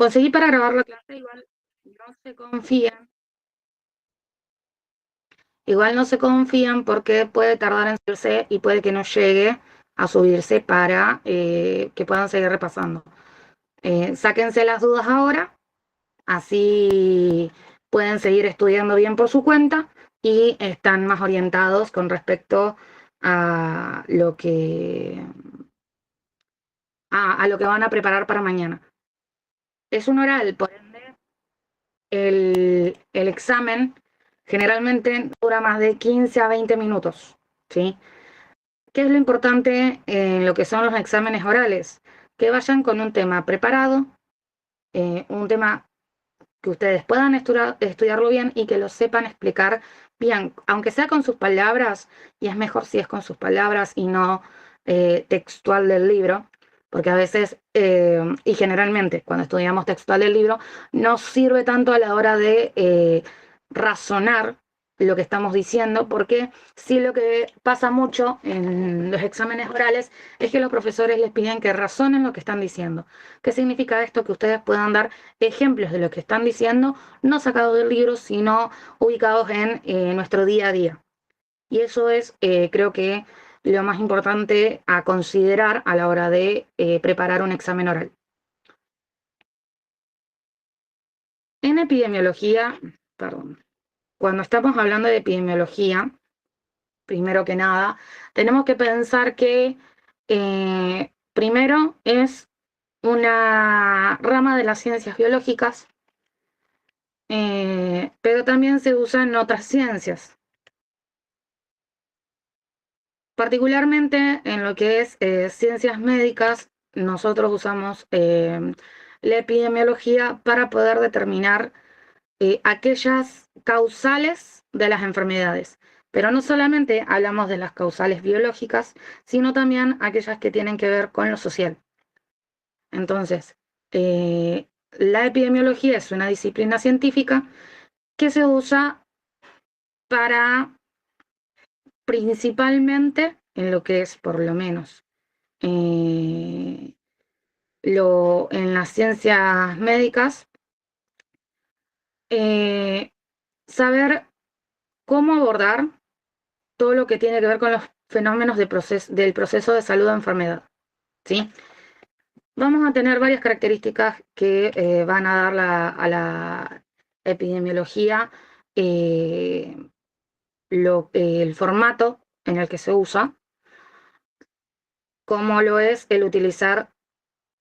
conseguí para grabar la clase, igual no se confían. Igual no se confían porque puede tardar en subirse y puede que no llegue a subirse para que puedan seguir repasando. Sáquense las dudas ahora, así pueden seguir estudiando bien por su cuenta y están más orientados con respecto a lo que van a preparar para mañana. Es un oral, por ende, el examen generalmente dura más de 15 a 20 minutos, ¿sí? ¿Qué es lo importante en lo que son los exámenes orales? Que vayan con un tema preparado, un tema que ustedes puedan estudiarlo bien y que lo sepan explicar bien, aunque sea con sus palabras, y es mejor si es con sus palabras y no textual del libro, porque a veces, y generalmente cuando estudiamos textual del libro, no sirve tanto a la hora de razonar lo que estamos diciendo, porque sí lo que pasa mucho en los exámenes orales es que los profesores les piden que razonen lo que están diciendo. ¿Qué significa esto? Que ustedes puedan dar ejemplos de lo que están diciendo, no sacados del libro, sino ubicados en nuestro día a día. Y eso es, creo que, lo más importante a considerar a la hora de preparar un examen oral. En epidemiología, perdón, cuando estamos hablando de epidemiología, primero que nada, tenemos que pensar que primero es una rama de las ciencias biológicas, pero también se usa en otras ciencias. Particularmente en lo que es ciencias médicas, nosotros usamos la epidemiología para poder determinar aquellas causales de las enfermedades. Pero no solamente hablamos de las causales biológicas, sino también aquellas que tienen que ver con lo social. Entonces, la epidemiología es una disciplina científica que se usa para principalmente en lo que es, por lo menos, en las ciencias médicas, saber cómo abordar todo lo que tiene que ver con los fenómenos del proceso de salud o enfermedad, ¿sí? Vamos a tener varias características que van a dar a la epidemiología el formato en el que se usa, como lo es el utilizar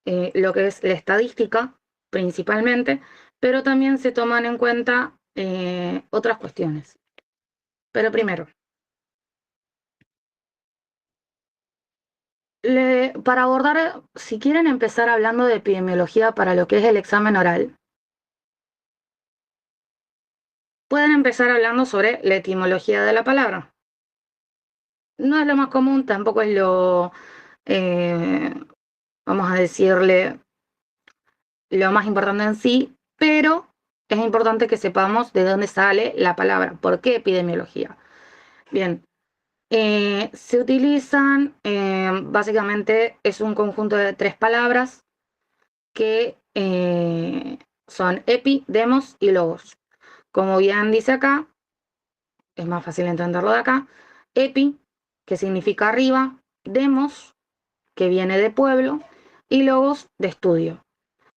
lo que es la estadística principalmente, pero también se toman en cuenta otras cuestiones. Pero primero, para abordar, si quieren empezar hablando de epidemiología para lo que es el examen oral, pueden empezar hablando sobre la etimología de la palabra. No es lo más común, tampoco es eh, vamos a decirle, lo más importante en sí, pero es importante que sepamos de dónde sale la palabra. ¿Por qué epidemiología? Bien, se utilizan, básicamente es un conjunto de 3 palabras que son epi, demos y logos. Como bien dice acá, es más fácil entenderlo de acá, epi, que significa arriba, demos, que viene de pueblo, y logos, de estudio.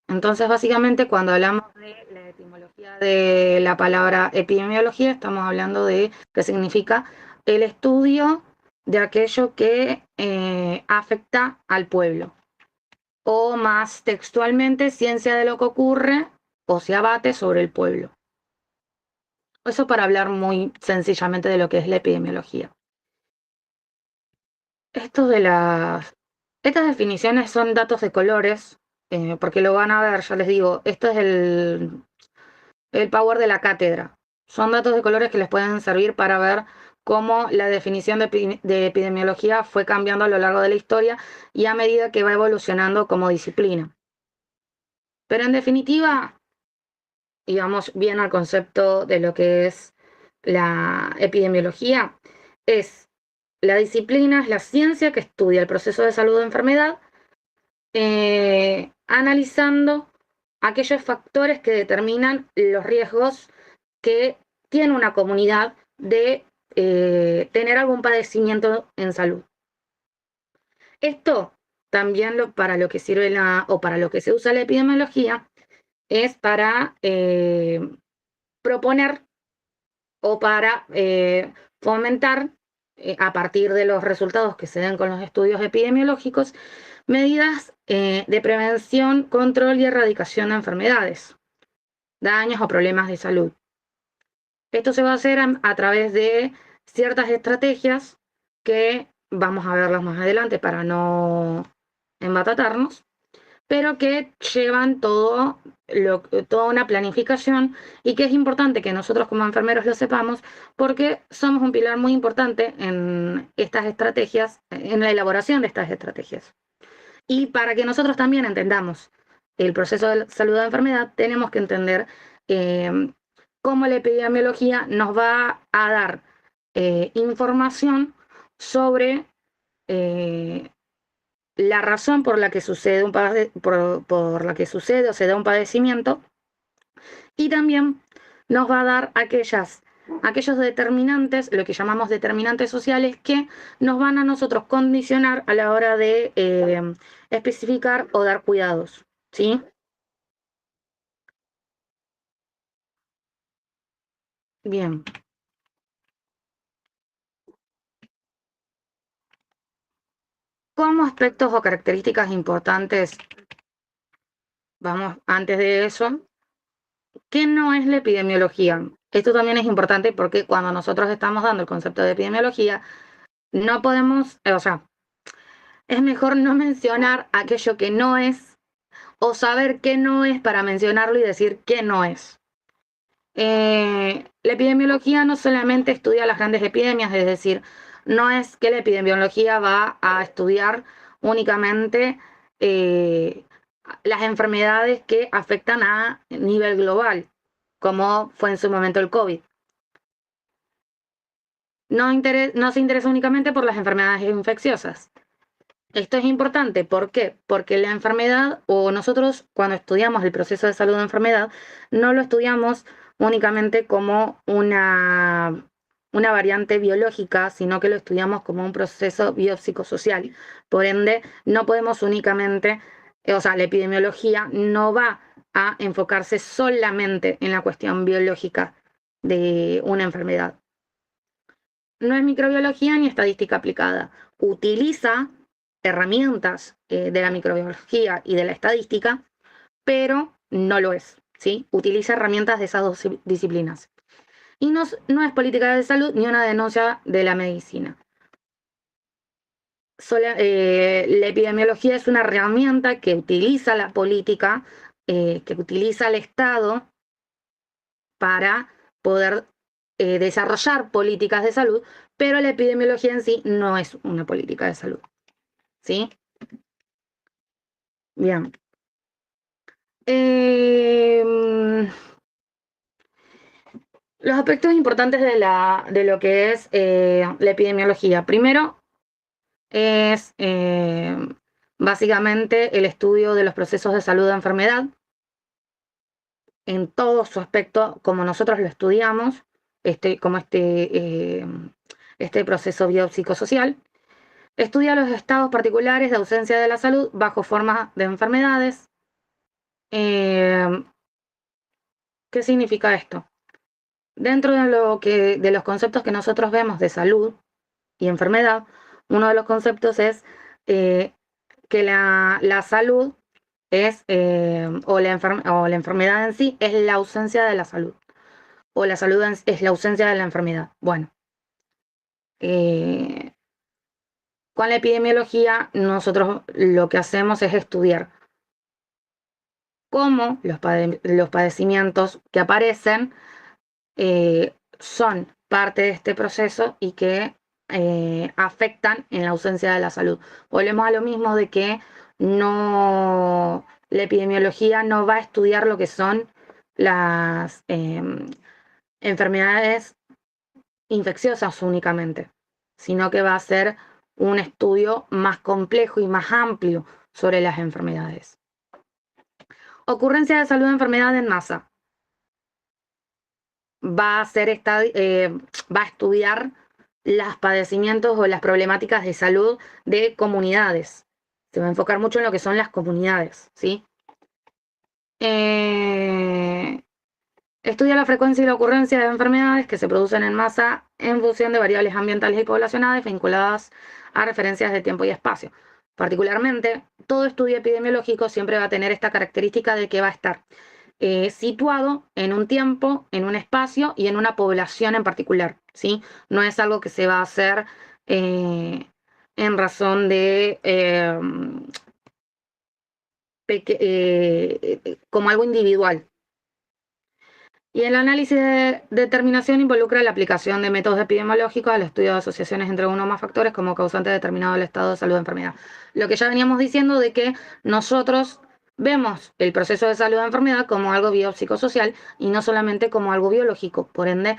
Entonces, básicamente, cuando hablamos de la etimología de la palabra epidemiología, estamos hablando de que significa el estudio de aquello que afecta al pueblo. O más textualmente, ciencia de lo que ocurre o se abate sobre el pueblo. Eso para hablar muy sencillamente de lo que es la epidemiología. Estas definiciones son datos de colores, porque lo van a ver, ya les digo, esto es el power de la cátedra. Son datos de colores que les pueden servir para ver cómo la definición de epidemiología fue cambiando a lo largo de la historia y a medida que va evolucionando como disciplina. Pero en definitiva, y vamos bien al concepto de lo que es la epidemiología, es la disciplina, es la ciencia que estudia el proceso de salud o enfermedad, analizando aquellos factores que determinan los riesgos que tiene una comunidad de tener algún padecimiento en salud. Esto también para lo que sirve o para lo que se usa la epidemiología es para proponer o para fomentar, a partir de los resultados que se den con los estudios epidemiológicos, medidas de prevención, control y erradicación de enfermedades, daños o problemas de salud. Esto se va a hacer a través de ciertas estrategias que vamos a verlas más adelante para no embatatarnos, pero que llevan toda una planificación y que es importante que nosotros como enfermeros lo sepamos porque somos un pilar muy importante en estas estrategias, en la elaboración de estas estrategias. Y para que nosotros también entendamos el proceso de salud de enfermedad, tenemos que entender cómo la epidemiología nos va a dar información sobre la razón por la que sucede por la que sucede o se da un padecimiento, y también nos va a dar aquellos determinantes, lo que llamamos determinantes sociales, que nos van a nosotros condicionar a la hora de especificar o dar cuidados, ¿sí? Bien. Como aspectos o características importantes, vamos, antes de eso, ¿qué no es la epidemiología? Esto también es importante porque cuando nosotros estamos dando el concepto de epidemiología, no podemos, o sea, es mejor no mencionar aquello que no es o saber qué no es para mencionarlo y decir qué no es. La epidemiología no solamente estudia las grandes epidemias, es decir, no es que la epidemiología va a estudiar únicamente eh, las enfermedades que afectan a nivel global, como fue en su momento el COVID. No se interesa únicamente por las enfermedades infecciosas. Esto es importante, ¿por qué? Porque la enfermedad, o nosotros cuando estudiamos el proceso de salud de enfermedad, no lo estudiamos únicamente como una variante biológica, sino que lo estudiamos como un proceso biopsicosocial. Por ende, no podemos únicamente, o sea, la epidemiología no va a enfocarse solamente en la cuestión biológica de una enfermedad. No es microbiología ni estadística aplicada. Utiliza herramientas de la microbiología y de la estadística, pero no lo es, ¿sí? Utiliza herramientas de esas dos disciplinas. Y no es política de salud ni una denuncia de la medicina. La epidemiología es una herramienta que utiliza la política, que utiliza el Estado para poder desarrollar políticas de salud, pero la epidemiología en sí no es una política de salud. ¿Sí? Bien. Los aspectos importantes de lo que es la epidemiología. Primero es básicamente el estudio de los procesos de salud de enfermedad en todo su aspecto, como nosotros lo estudiamos, como este proceso biopsicosocial. Estudia los estados particulares de ausencia de la salud bajo forma de enfermedades. ¿Qué significa esto? Dentro de los conceptos que nosotros vemos de salud y enfermedad, uno de los conceptos es que la salud es, o la enfermedad en sí es la ausencia de la salud, o la salud es la ausencia de la enfermedad. Bueno, con la epidemiología nosotros lo que hacemos es estudiar cómo los padecimientos que aparecen son parte de este proceso y que afectan en la ausencia de la salud. Volvemos a lo mismo de que la epidemiología no va a estudiar lo que son las enfermedades infecciosas únicamente, sino que va a ser un estudio más complejo y más amplio sobre las enfermedades. ocurrencia de salud de enfermedad en masa. Va a estudiar los padecimientos o las problemáticas de salud de comunidades. Se va a enfocar mucho en lo que son las comunidades, ¿sí? Estudia la frecuencia y la ocurrencia de enfermedades que se producen en masa en función de variables ambientales y poblacionales vinculadas a referencias de tiempo y espacio. Particularmente, todo estudio epidemiológico siempre va a tener esta característica de que va a estar situado en un tiempo, en un espacio y en una población en particular, ¿sí? No es algo que se va a hacer en razón de como algo individual. Y el análisis de determinación involucra la aplicación de métodos epidemiológicos al estudio de asociaciones entre uno o más factores como causante determinado del estado de salud de enfermedad. Lo que ya veníamos diciendo de que nosotros vemos el proceso de salud de enfermedad como algo biopsicosocial y no solamente como algo biológico. Por ende,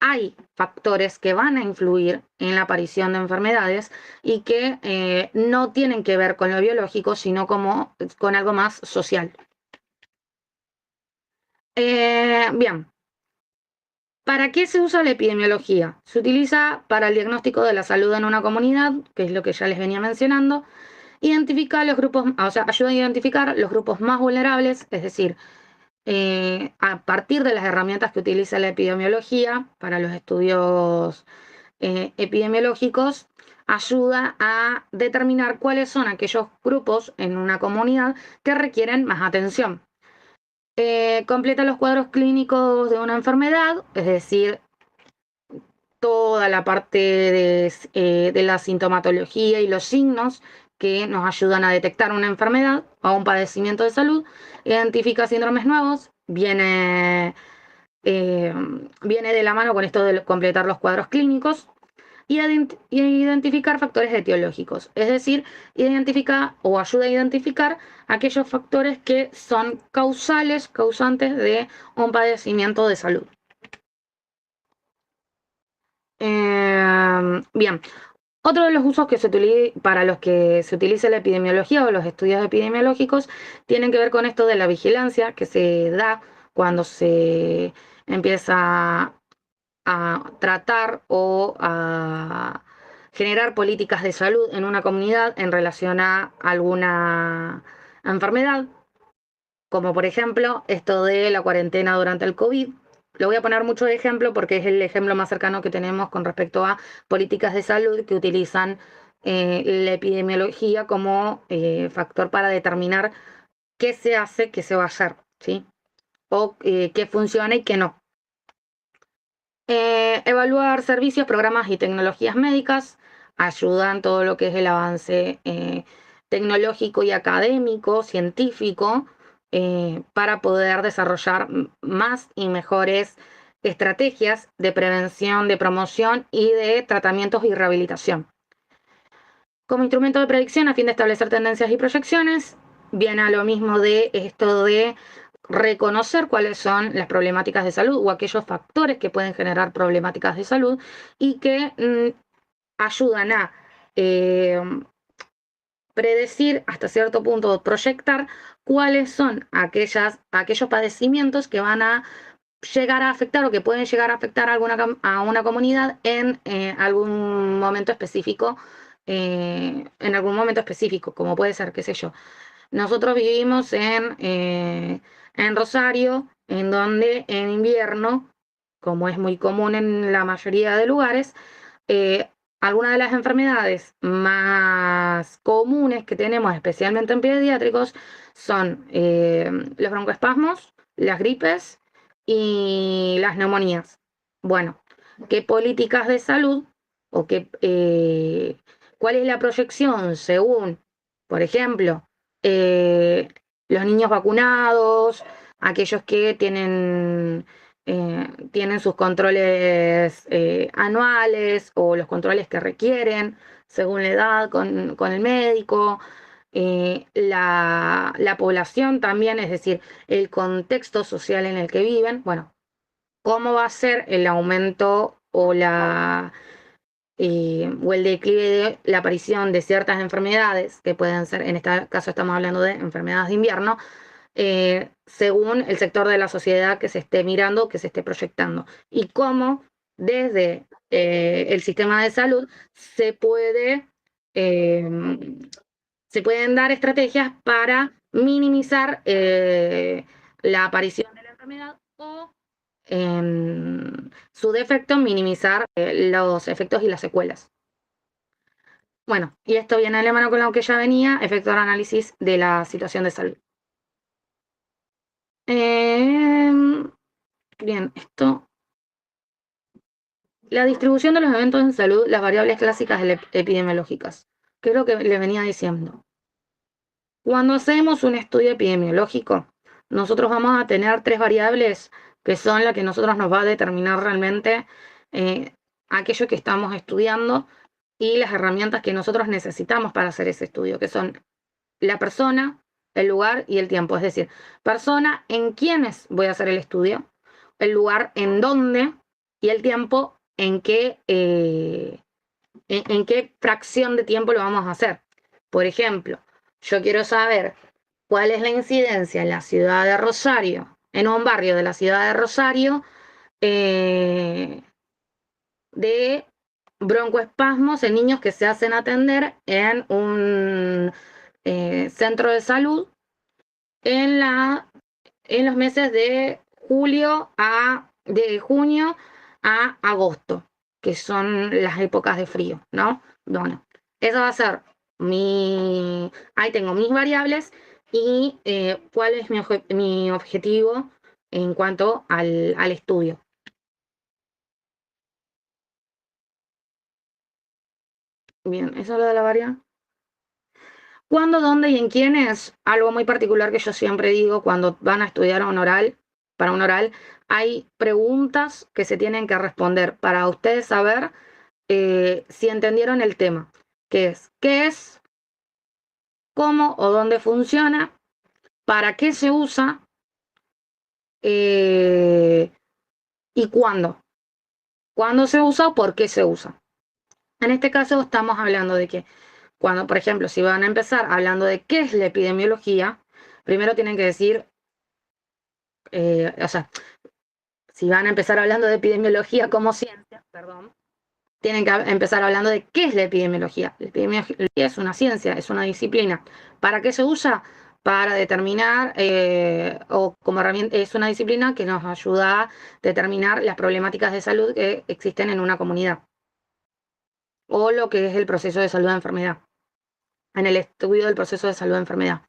hay factores que van a influir en la aparición de enfermedades y que no tienen que ver con lo biológico, sino como, con algo más social. Bien, ¿para qué se usa la epidemiología? Se utiliza para el diagnóstico de la salud en una comunidad, que es lo que ya les venía mencionando. Identifica los grupos, o sea, ayuda a identificar los grupos más vulnerables, es decir, a partir de las herramientas que utiliza la epidemiología para los estudios epidemiológicos, ayuda a determinar cuáles son aquellos grupos en una comunidad que requieren más atención. Completa los cuadros clínicos de una enfermedad, es decir, toda la parte de la sintomatología y los signos que nos ayudan a detectar una enfermedad o un padecimiento de salud. Identifica síndromes nuevos, viene de la mano con esto de completar los cuadros clínicos y identificar factores etiológicos, es decir, identifica o ayuda a identificar aquellos factores que son causantes de un padecimiento de salud. Bien, otro de los usos para los que se utiliza la epidemiología o los estudios epidemiológicos tienen que ver con esto de la vigilancia que se da cuando se empieza a tratar o a generar políticas de salud en una comunidad en relación a alguna enfermedad, como por ejemplo esto de la cuarentena durante el COVID. Lo voy a poner mucho de ejemplo porque es el ejemplo más cercano que tenemos con respecto a políticas de salud que utilizan la epidemiología como factor para determinar qué se hace, qué se va a hacer, ¿sí? O qué funciona y qué no. Evaluar servicios, programas y tecnologías médicas ayudan todo lo que es el avance tecnológico y académico, científico, para poder desarrollar más y mejores estrategias de prevención, de promoción y de tratamientos y rehabilitación. Como instrumento de predicción a fin de establecer tendencias y proyecciones, viene a lo mismo de esto de reconocer cuáles son las problemáticas de salud o aquellos factores que pueden generar problemáticas de salud y que ayudan a predecir, hasta cierto punto proyectar, cuáles son aquellos padecimientos que van a llegar a afectar o que pueden llegar a afectar a una comunidad en algún momento específico, como puede ser, qué sé yo. Nosotros vivimos en Rosario, en donde en invierno, como es muy común en la mayoría de lugares, algunas de las enfermedades más comunes que tenemos, especialmente en pediátricos, son los broncoespasmos, las gripes y las neumonías. Bueno, ¿qué políticas de salud o cuál es la proyección según, por ejemplo, los niños vacunados, aquellos que tienen sus controles anuales o los controles que requieren según la edad con el médico, la población también, es decir, el contexto social en el que viven? Bueno, ¿cómo va a ser el aumento o el declive de la aparición de ciertas enfermedades que pueden ser, en este caso estamos hablando de enfermedades de invierno, según el sector de la sociedad que se esté mirando, que se esté proyectando. Y cómo desde el sistema de salud se pueden dar estrategias para minimizar la aparición de la enfermedad o, en su defecto, minimizar los efectos y las secuelas. Bueno, y esto viene de la mano con lo que ya venía, efectuar análisis de la situación de salud. Bien, esto. La distribución de los eventos en salud, las variables clásicas epidemiológicas, que es lo que les venía diciendo. Cuando hacemos un estudio epidemiológico, nosotros vamos a tener 3 variables que son las que nosotros nos va a determinar realmente aquello que estamos estudiando y las herramientas que nosotros necesitamos para hacer ese estudio, que son la persona, el lugar y el tiempo. Es decir, persona en quiénes voy a hacer el estudio, el lugar en dónde y el tiempo en qué fracción de tiempo lo vamos a hacer. Por ejemplo, yo quiero saber cuál es la incidencia en la ciudad de Rosario, en un barrio de la ciudad de Rosario, de broncoespasmos en niños que se hacen atender en un centro de salud en los meses de junio a agosto, que son las épocas de frío, ¿no? Bueno, eso va a ser ahí tengo mis variables y cuál es mi objetivo en cuanto al estudio. Bien, eso es lo de la variable. ¿Cuándo, dónde y en quién? Es algo muy particular que yo siempre digo cuando van a estudiar para un oral, hay preguntas que se tienen que responder para ustedes saber si entendieron el tema, que es qué es, cómo o dónde funciona, para qué se usa y cuándo. ¿Cuándo se usa o por qué se usa? En este caso estamos hablando de que cuando, por ejemplo, si van a empezar hablando de qué es la epidemiología, primero tienen que decir, o sea, si van a empezar hablando de epidemiología como ciencia, perdón, tienen que empezar hablando de qué es la epidemiología. La epidemiología es una ciencia, es una disciplina. ¿Para qué se usa? Para determinar, o como herramienta, es una disciplina que nos ayuda a determinar las problemáticas de salud que existen en una comunidad. O lo que es el proceso de salud de enfermedad. En el estudio del proceso de salud de enfermedad.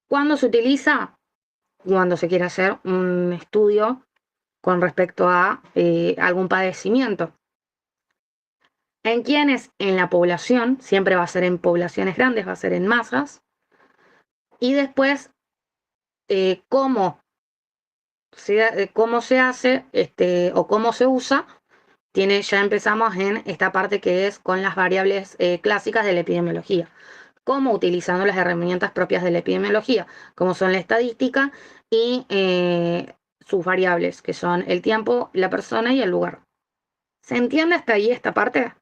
¿Cuándo se utiliza? Cuando se quiere hacer un estudio con respecto a algún padecimiento. ¿En quiénes? En la población, siempre va a ser en poblaciones grandes, va a ser en masas. Y después, cómo se hace o cómo se usa, ya empezamos en esta parte que es con las variables clásicas de la epidemiología. Cómo utilizando las herramientas propias de la epidemiología, como son la estadística y sus variables, que son el tiempo, la persona y el lugar. ¿Se entiende hasta ahí esta parte?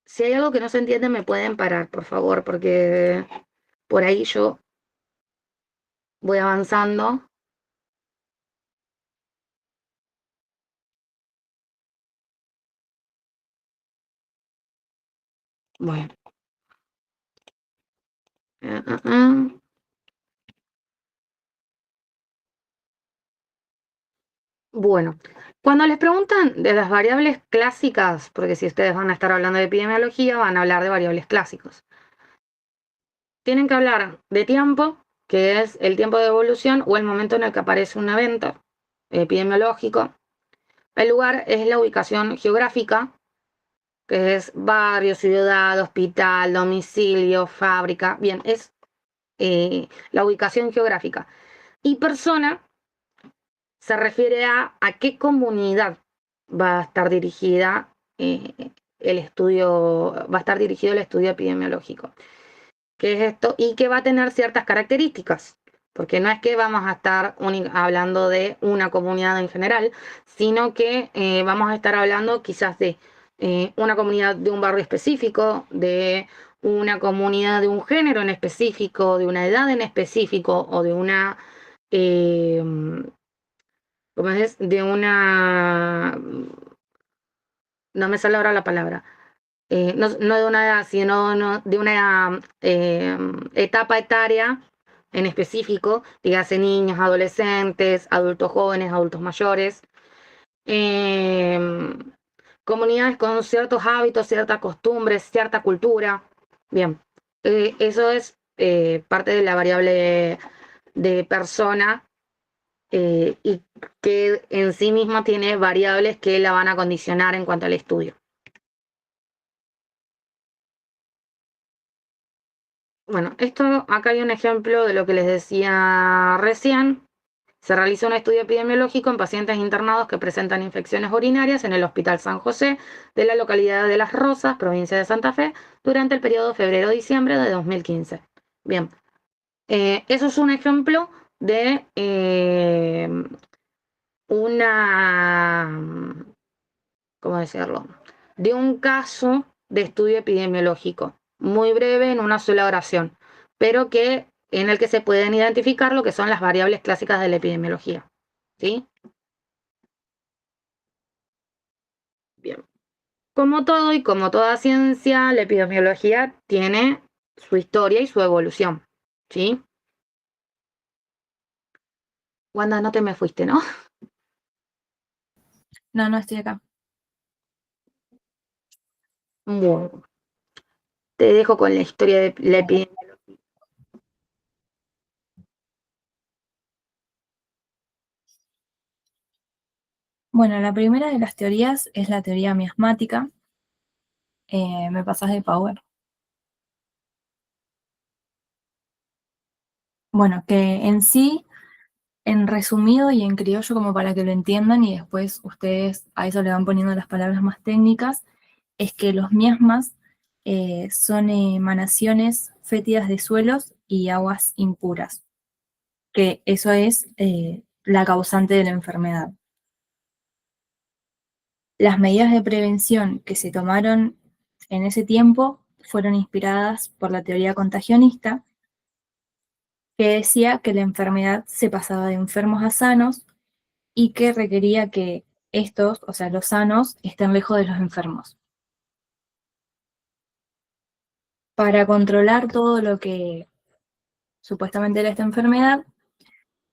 Si hay algo que no se entiende, me pueden parar, por favor, porque por ahí yo voy avanzando. Bueno. Uh, uh, uh. Bueno, cuando les preguntan de las variables clásicas, porque si ustedes van a estar hablando de epidemiología, van a hablar de variables clásicos. Tienen que hablar de tiempo, que es el tiempo de evolución o el momento en el que aparece un evento epidemiológico. El lugar es la ubicación geográfica, que es barrio, ciudad, hospital, domicilio, fábrica. Bien, es la ubicación geográfica. Y persona se refiere a qué comunidad va a estar dirigida el estudio, va a estar dirigido el estudio epidemiológico. ¿Qué es esto? Y que va a tener ciertas características, porque no es que vamos a estar hablando de una comunidad en general, sino que vamos a estar hablando quizás de una comunidad de un barrio específico, de una comunidad de un género en específico, de una edad en específico o de una, eh, ¿cómo es? De una, no me sale ahora la palabra, no de una edad, sino de una etapa etaria en específico, dígase niños, adolescentes, adultos jóvenes, adultos mayores, eh, comunidades con ciertos hábitos, ciertas costumbres, cierta cultura. Bien, eso es parte de la variable de persona y que en sí misma tiene variables que la van a condicionar en cuanto al estudio. Bueno, esto acá hay un ejemplo de lo que les decía recién. Se realizó un estudio epidemiológico en pacientes internados que presentan infecciones urinarias en el Hospital San José de la localidad de Las Rosas, provincia de Santa Fe, durante el periodo febrero-diciembre de 2015. Bien, eso es un ejemplo de una, ¿cómo decirlo? De un caso de estudio epidemiológico, muy breve en una sola oración, pero que en el que se pueden identificar lo que son las variables clásicas de la epidemiología. ¿Sí? Bien. Como todo y como toda ciencia, la epidemiología tiene su historia y su evolución. ¿Sí? Wanda, no te me fuiste, ¿no? No, no estoy acá. Bueno, te dejo con la historia de la epidemiología. Bueno, la primera de las teorías es la teoría miasmática. ¿Me pasas de Power? Bueno, que en sí, en resumido y en criollo como para que lo entiendan y después ustedes a eso le van poniendo las palabras más técnicas, es que los miasmas son emanaciones fétidas de suelos y aguas impuras, que eso es la causante de la enfermedad. Las medidas de prevención que se tomaron en ese tiempo fueron inspiradas por la teoría contagionista, que decía que la enfermedad se pasaba de enfermos a sanos y que requería que estos, o sea, los sanos, estén lejos de los enfermos. Para controlar todo lo que supuestamente era esta enfermedad,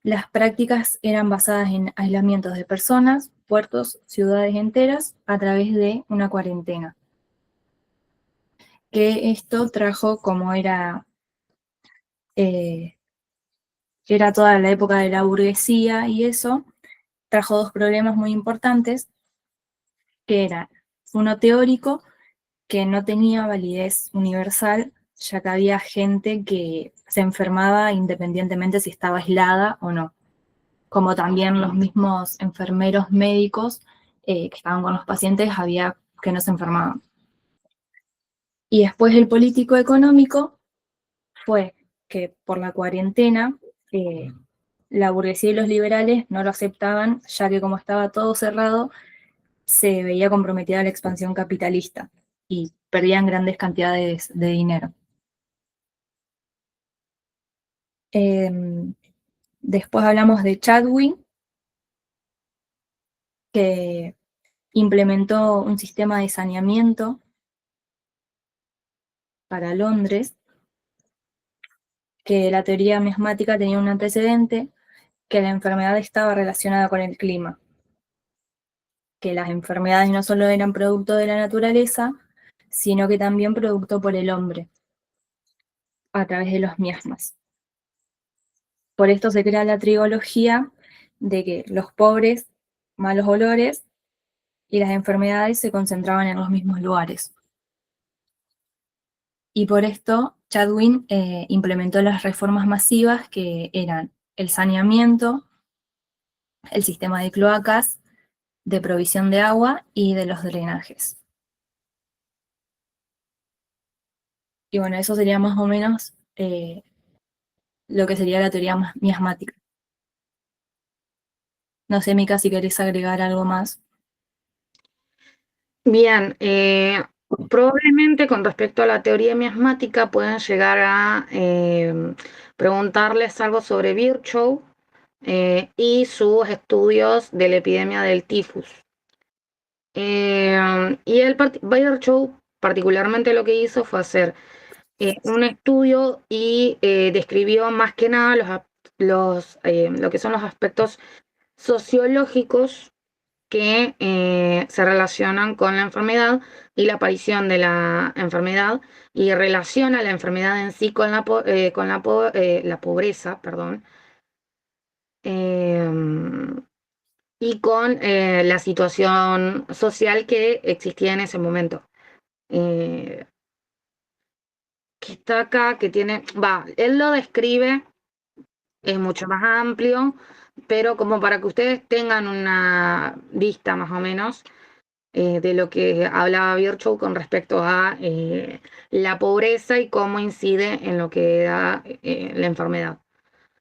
las prácticas eran basadas en aislamientos de personas, puertos, ciudades enteras, a través de una cuarentena. Que esto trajo, como era toda la época de la burguesía y eso, trajo dos problemas muy importantes, que era uno teórico, que no tenía validez universal, ya que había gente que se enfermaba independientemente si estaba aislada o no, como también los mismos enfermeros médicos que estaban con los pacientes, había que no se enfermaban. Y después el político económico fue que por la cuarentena la burguesía y los liberales no lo aceptaban, ya que como estaba todo cerrado, se veía comprometida la expansión capitalista y perdían grandes cantidades de dinero. Después hablamos de Chadwin, que implementó un sistema de saneamiento para Londres, que la teoría miasmática tenía un antecedente, que la enfermedad estaba relacionada con el clima, que las enfermedades no solo eran producto de la naturaleza, sino que también producto por el hombre, a través de los miasmas. Por esto se crea la trigología de que los pobres, malos olores y las enfermedades se concentraban en los mismos lugares. Y por esto Chadwin implementó las reformas masivas que eran el saneamiento, el sistema de cloacas, de provisión de agua y de los drenajes. Y bueno, eso sería más o menos lo que sería la teoría miasmática. No sé, Mica, si querés agregar algo más. Bien, probablemente con respecto a la teoría miasmática pueden llegar a preguntarles algo sobre Virchow y sus estudios de la epidemia del tifus. Y Virchow particularmente lo que hizo fue hacer un estudio y describió más que nada lo que son los aspectos sociológicos que se relacionan con la enfermedad y la aparición de la enfermedad y relaciona la enfermedad en sí con la pobreza, perdón, y con la situación social que existía en ese momento. Eh, que está acá, que tiene, él lo describe, es mucho más amplio, pero como para que ustedes tengan una vista más o menos de lo que hablaba Virchow con respecto a la pobreza y cómo incide en lo que da la enfermedad.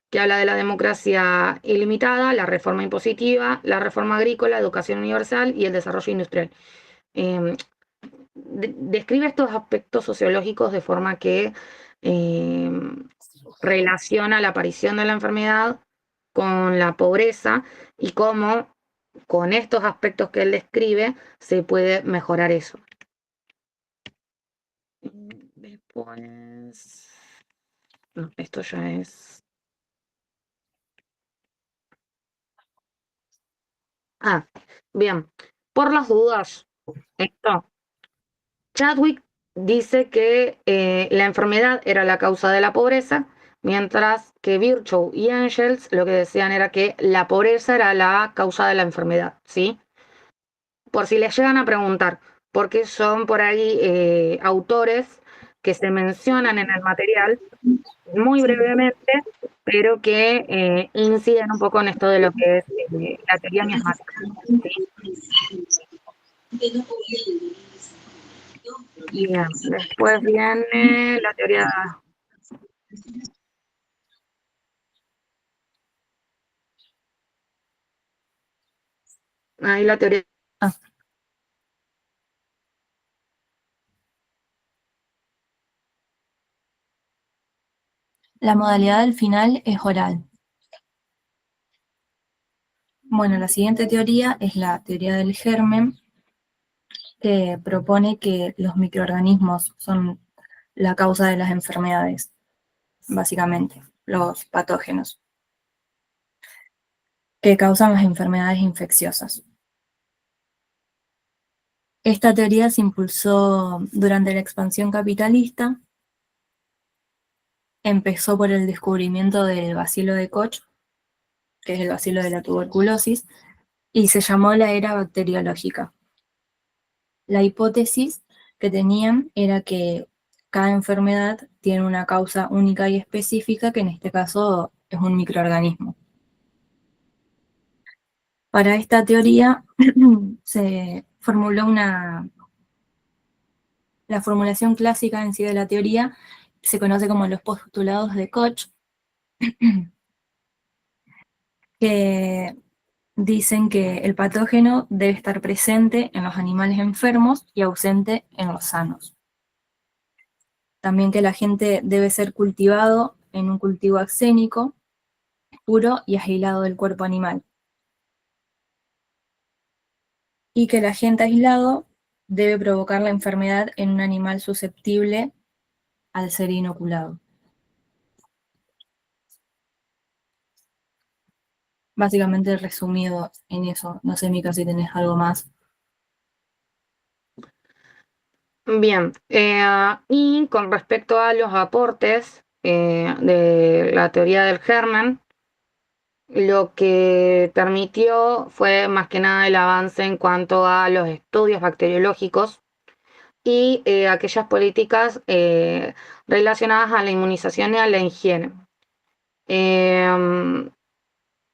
Que habla de la democracia ilimitada, la reforma impositiva, la reforma agrícola, educación universal y el desarrollo industrial. Eh, Describe estos aspectos sociológicos de forma que eh, relaciona la aparición de la enfermedad con la pobreza y cómo con estos aspectos que él describe se puede mejorar eso. Después, no, esto ya es. Bien, por las dudas, esto. Chadwick dice que la enfermedad era la causa de la pobreza, mientras que Virchow y Engels lo que decían era que la pobreza era la causa de la enfermedad, ¿sí? Por si les llegan a preguntar, porque son por ahí autores que se mencionan en el material muy brevemente, pero que inciden un poco en esto de lo que es la teoría miasmática. ¿Sí? Bien, después viene la teoría. Ahí la teoría. Ah, la modalidad del final es oral. Bueno, la siguiente teoría es la teoría del germen, que propone que los microorganismos son la causa de las enfermedades, básicamente, los patógenos, que causan las enfermedades infecciosas. Esta teoría se impulsó durante la expansión capitalista. Empezó por el descubrimiento del bacilo de Koch, que es el bacilo de la tuberculosis, y se llamó la era bacteriológica. La hipótesis que tenían era que cada enfermedad tiene una causa única y específica, que en este caso es un microorganismo. Para esta teoría se formuló la formulación clásica en sí de la teoría se conoce como los postulados de Koch, que dicen que el patógeno debe estar presente en los animales enfermos y ausente en los sanos. También que el agente debe ser cultivado en un cultivo axénico, puro y aislado del cuerpo animal. Y que el agente aislado debe provocar la enfermedad en un animal susceptible al ser inoculado. Básicamente resumido en eso. No sé, Mica, si tenés algo más. Bien, y con respecto a los aportes de la teoría del germen, lo que permitió fue más que nada el avance en cuanto a los estudios bacteriológicos y aquellas políticas relacionadas a la inmunización y a la higiene.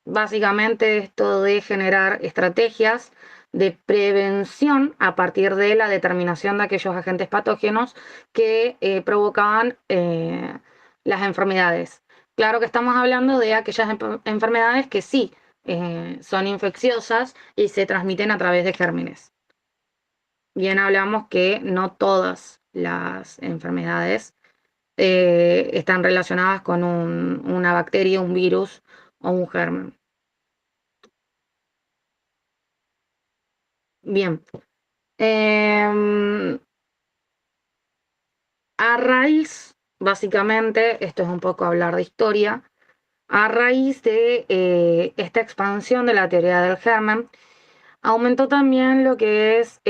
Básicamente esto de generar estrategias de prevención a partir de la determinación de aquellos agentes patógenos que provocaban las enfermedades. Claro que estamos hablando de aquellas enfermedades que sí son infecciosas y se transmiten a través de gérmenes. bien hablamos que no todas las enfermedades están relacionadas con una bacteria, un virus o un germen. Bien. Em, a raíz, básicamente, esto es un poco hablar de historia, a raíz de esta expansión de la teoría del germen, aumentó también lo que es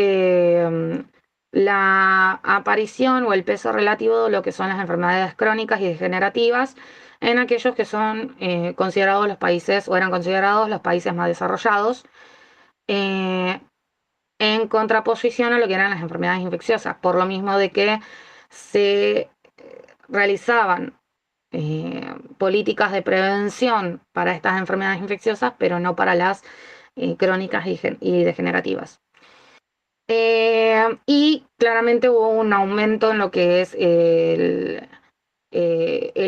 la aparición o el peso relativo de lo que son las enfermedades crónicas y degenerativas en aquellos que son considerados los países o eran considerados los países más desarrollados, eh, en contraposición a lo que eran las enfermedades infecciosas, por lo mismo de que se realizaban políticas de prevención para estas enfermedades infecciosas, pero no para las crónicas y degenerativas. Y claramente hubo un aumento en lo que es el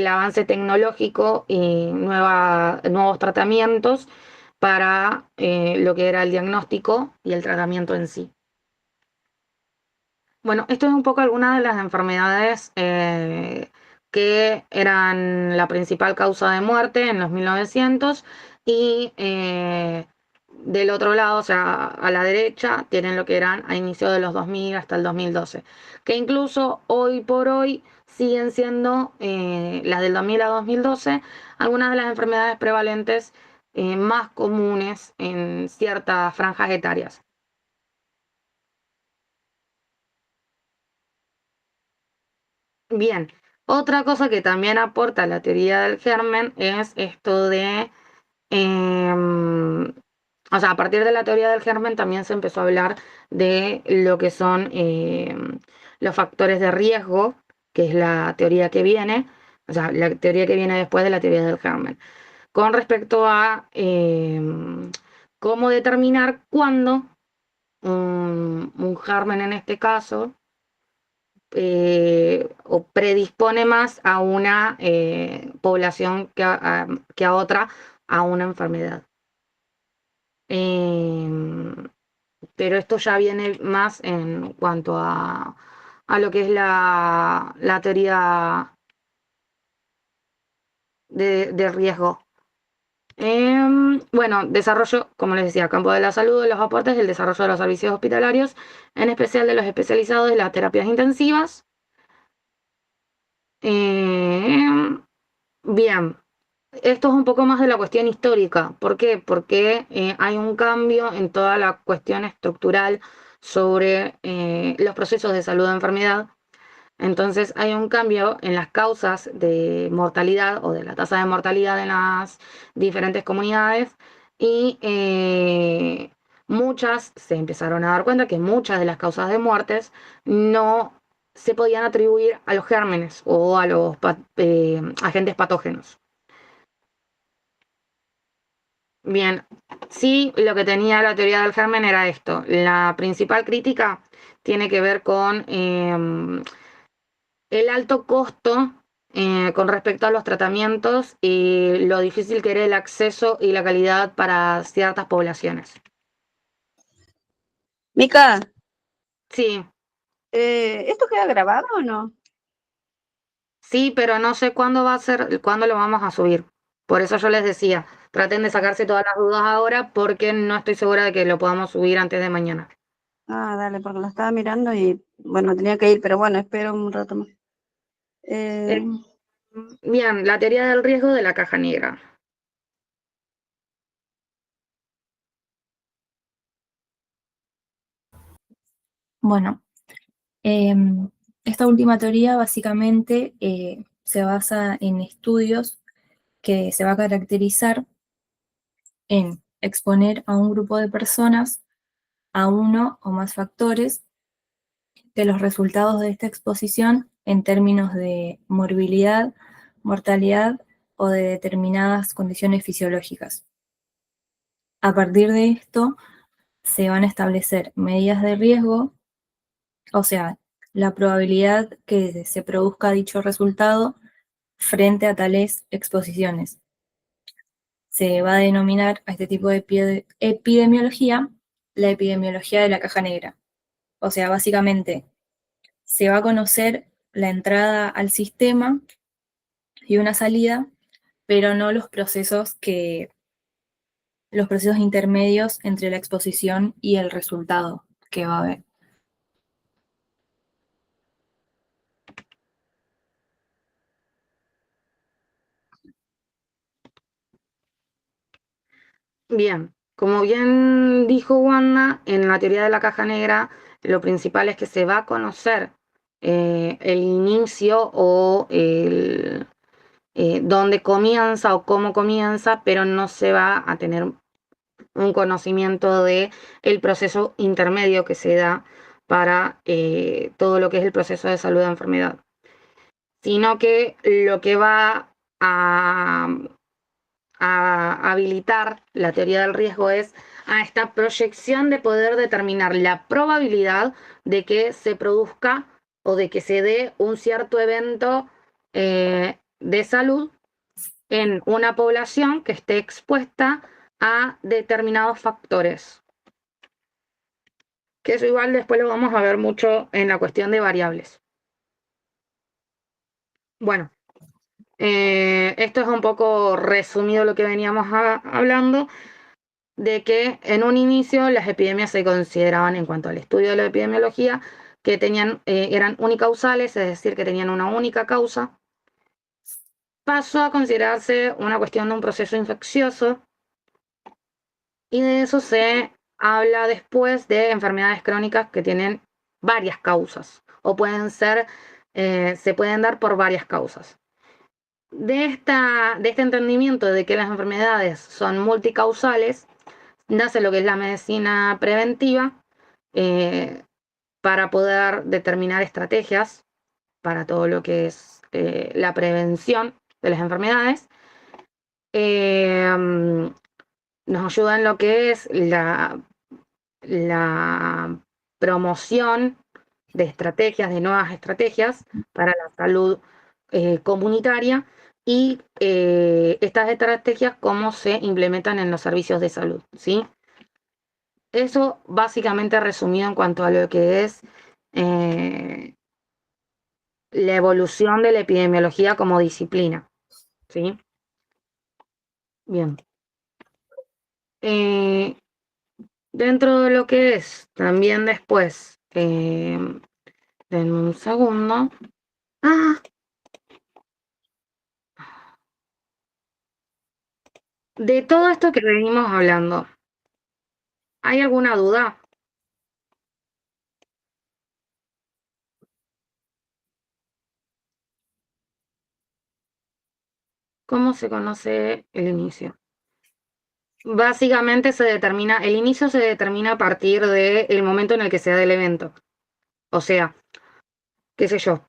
avance tecnológico y nuevos tratamientos para lo que era el diagnóstico y el tratamiento en sí. Bueno, esto es un poco algunas de las enfermedades que eran la principal causa de muerte en los 1900 y del otro lado, o sea, a la derecha, tienen lo que eran a inicio de los 2000 hasta el 2012, que incluso hoy por hoy siguen siendo las del 2000 a 2012 algunas de las enfermedades prevalentes más comunes en ciertas franjas etarias. Bien, otra cosa que también aporta la teoría del germen es esto de, o sea, a partir de la teoría del germen también se empezó a hablar de lo que son los factores de riesgo, que es la teoría que viene, o sea, la teoría que viene después de la teoría del germen, con respecto a cómo determinar cuándo un germen en este caso o predispone más a una población que a otra a una enfermedad. Pero esto ya viene más en cuanto a lo que es la teoría de riesgo. Bueno, desarrollo, como les decía, campo de la salud, de los aportes, del desarrollo de los servicios hospitalarios, en especial de los especializados de las terapias intensivas. Eh, Bien, esto es un poco más de la cuestión histórica. ¿Por qué? Porque hay un cambio en toda la cuestión estructural sobre los procesos de salud de enfermedad. Entonces hay un cambio en las causas de mortalidad o de la tasa de mortalidad en las diferentes comunidades y muchas se empezaron a dar cuenta que muchas de las causas de muertes no se podían atribuir a los gérmenes o a los agentes patógenos. Bien, sí, lo que tenía la teoría del germen era esto. La principal crítica tiene que ver con el alto costo con respecto a los tratamientos y lo difícil que era el acceso y la calidad para ciertas poblaciones. Mica, Sí, ¿esto queda grabado o no? sí, pero no sé cuándo va a ser, cuándo lo vamos a subir. Por eso yo les decía, traten de sacarse todas las dudas ahora porque no estoy segura de que lo podamos subir antes de mañana. Ah, dale, porque lo estaba mirando y bueno, tenía que ir, pero bueno, espero un rato más. Eh, Bien, la teoría del riesgo de la caja negra. Bueno, esta última teoría básicamente se basa en estudios que se va a caracterizar en exponer a un grupo de personas a uno o más factores de los resultados de esta exposición en términos de morbilidad, mortalidad o de determinadas condiciones fisiológicas. A partir de esto, se van a establecer medidas de riesgo, o sea, la probabilidad que se produzca dicho resultado frente a tales exposiciones. Se va a denominar a este tipo de epidemiología la epidemiología de la caja negra. O sea, básicamente se va a conocer la entrada al sistema y una salida, pero no los procesos intermedios entre la exposición y el resultado que va a haber. Bien, como bien dijo Wanda, en la teoría de la caja negra, lo principal es que se va a conocer el inicio o dónde comienza o cómo comienza, pero no se va a tener un conocimiento de el proceso intermedio que se da para todo lo que es el proceso de salud de enfermedad, sino que lo que va a habilitar la teoría del riesgo es a esta proyección de poder determinar la probabilidad de que se produzca o de que se dé un cierto evento de salud en una población que esté expuesta a determinados factores. Que eso igual después lo vamos a ver mucho en la cuestión de variables. Bueno, esto es un poco resumido lo que veníamos hablando, de que en un inicio las epidemias se consideraban, en cuanto al estudio de la epidemiología, que eran unicausales, es decir, que tenían una única causa. Pasó a considerarse una cuestión de un proceso infeccioso, y de eso se habla después de enfermedades crónicas que tienen varias causas, o se pueden dar por varias causas. De este entendimiento de que las enfermedades son multicausales, nace lo que es la medicina preventiva, para poder determinar estrategias para todo lo que es la prevención de las enfermedades. Nos ayuda en lo que es la promoción de estrategias, de nuevas estrategias para la salud comunitaria, y estas estrategias cómo se implementan en los servicios de salud, ¿sí? Eso básicamente resumido en cuanto a lo que es la evolución de la epidemiología como disciplina, ¿sí? Bien. Dentro de lo que es también después, denme un segundo. De todo esto que venimos hablando, ¿hay alguna duda? ¿Cómo se conoce el inicio? Básicamente el inicio se determina a partir del momento en el que se da el evento. O sea, qué sé yo.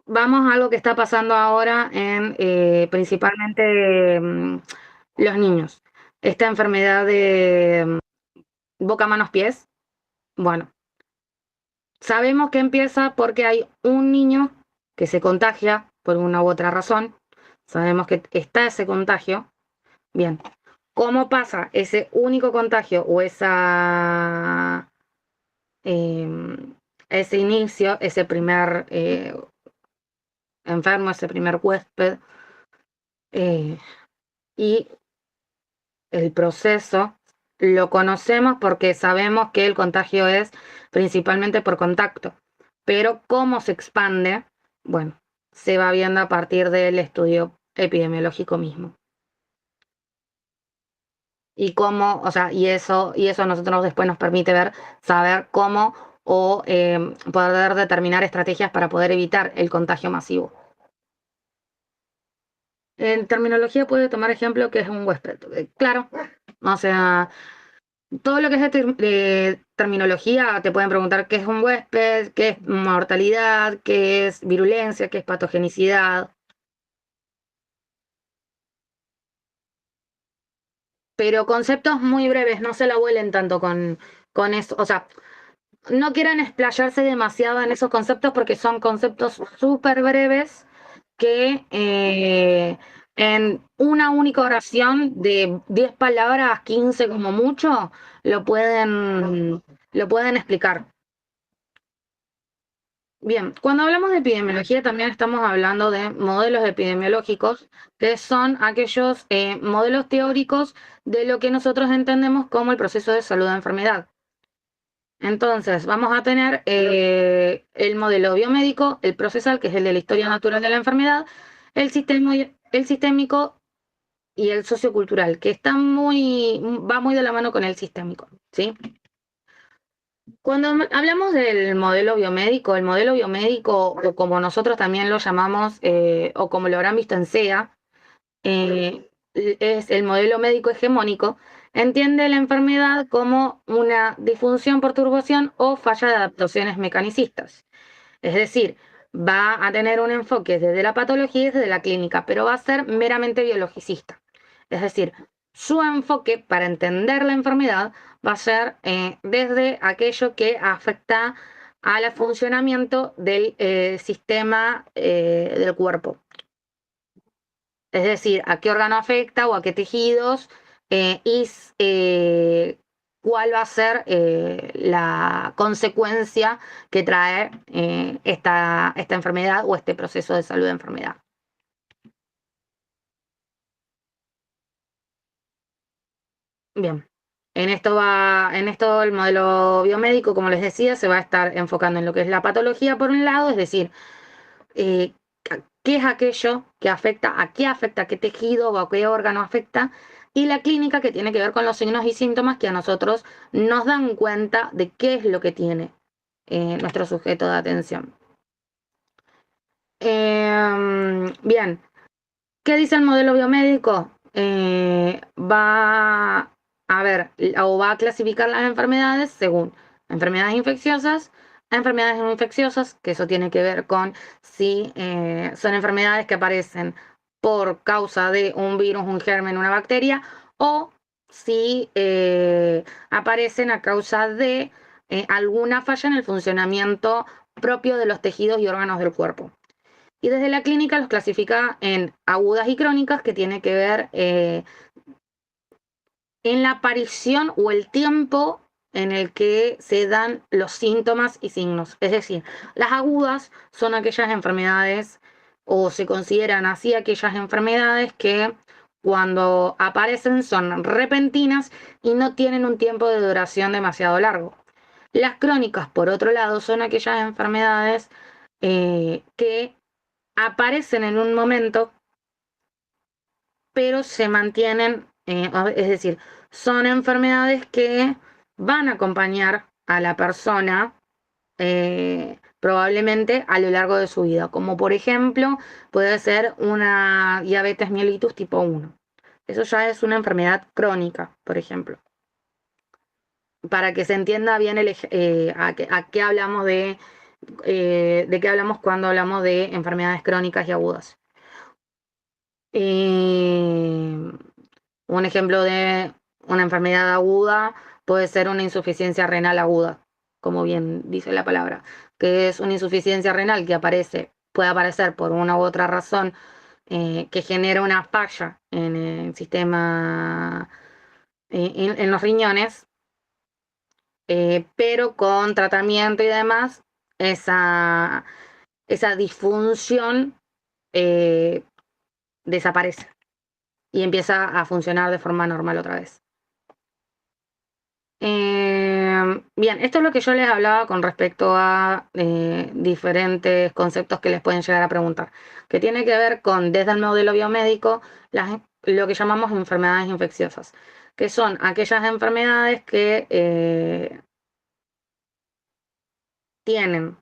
Vamos a algo que está pasando ahora en principalmente los niños. Esta enfermedad de boca, manos, pies. Bueno, sabemos que empieza porque hay un niño que se contagia por una u otra razón. Sabemos que está ese contagio. Bien, ¿cómo pasa ese único contagio o ese inicio, ese primer enfermo, ese primer huésped, y el proceso lo conocemos porque sabemos que el contagio es principalmente por contacto, pero cómo se expande, bueno, se va viendo a partir del estudio epidemiológico mismo. Y cómo, o sea, y eso a nosotros después nos permite saber cómo o poder determinar estrategias para poder evitar el contagio masivo. En terminología puede tomar ejemplo que es un huésped. Claro, o sea, todo lo que es de terminología te pueden preguntar qué es un huésped, qué es mortalidad, qué es virulencia, qué es patogenicidad. Pero conceptos muy breves, no se la vuelen tanto con eso. O sea, no quieran explayarse demasiado en esos conceptos porque son conceptos súper breves que en una única oración de 10 palabras, 15 como mucho, lo pueden explicar. Bien, cuando hablamos de epidemiología también estamos hablando de modelos epidemiológicos, que son aquellos modelos teóricos de lo que nosotros entendemos como el proceso de salud de enfermedad. Entonces, vamos a tener el modelo biomédico, el procesal, que es el de la historia natural de la enfermedad, el sistémico y el sociocultural, que va muy de la mano con el sistémico, ¿sí? Cuando hablamos del modelo biomédico, o como nosotros también lo llamamos, o como lo habrán visto en SEA, es el modelo médico hegemónico, entiende la enfermedad como una disfunción, perturbación o falla de adaptaciones mecanicistas. Es decir, va a tener un enfoque desde la patología y desde la clínica, pero va a ser meramente biologicista. Es decir, su enfoque para entender la enfermedad va a ser desde aquello que afecta al funcionamiento del sistema del cuerpo. Es decir, a qué órgano afecta o a qué tejidos y cuál va a ser la consecuencia que trae esta enfermedad o este proceso de salud de enfermedad. Bien, en esto el modelo biomédico, como les decía, se va a estar enfocando en lo que es la patología por un lado, es decir, qué es aquello que afecta, a qué tejido o a qué órgano afecta, y la clínica, que tiene que ver con los signos y síntomas que a nosotros nos dan cuenta de qué es lo que tiene nuestro sujeto de atención. Bien, ¿qué dice el modelo biomédico? Va a ver, o va a clasificar las enfermedades según enfermedades infecciosas, enfermedades no infecciosas, que eso tiene que ver con si son enfermedades que aparecen por causa de un virus, un germen, una bacteria, o si aparecen a causa de alguna falla en el funcionamiento propio de los tejidos y órganos del cuerpo. Y desde la clínica los clasifica en agudas y crónicas, que tiene que ver en la aparición o el tiempo en el que se dan los síntomas y signos. Es decir, las agudas son aquellas enfermedades, o se consideran así aquellas enfermedades que cuando aparecen son repentinas y no tienen un tiempo de duración demasiado largo. Las crónicas, por otro lado, son aquellas enfermedades que aparecen en un momento, pero se mantienen, es decir, son enfermedades que van a acompañar a la persona probablemente a lo largo de su vida, como por ejemplo puede ser una diabetes mellitus tipo 1. Eso ya es una enfermedad crónica, por ejemplo. Para que se entienda bien a qué hablamos de qué hablamos cuando hablamos de enfermedades crónicas y agudas. Un ejemplo de una enfermedad aguda puede ser una insuficiencia renal aguda, como bien dice la palabra, que es una insuficiencia renal que puede aparecer por una u otra razón que genera una falla en el sistema, en los riñones, pero con tratamiento y demás, esa disfunción desaparece y empieza a funcionar de forma normal otra vez. Bien, esto es lo que yo les hablaba con respecto a diferentes conceptos que les pueden llegar a preguntar, que tiene que ver con, desde el modelo biomédico, lo que llamamos enfermedades infecciosas, que son aquellas enfermedades que tienen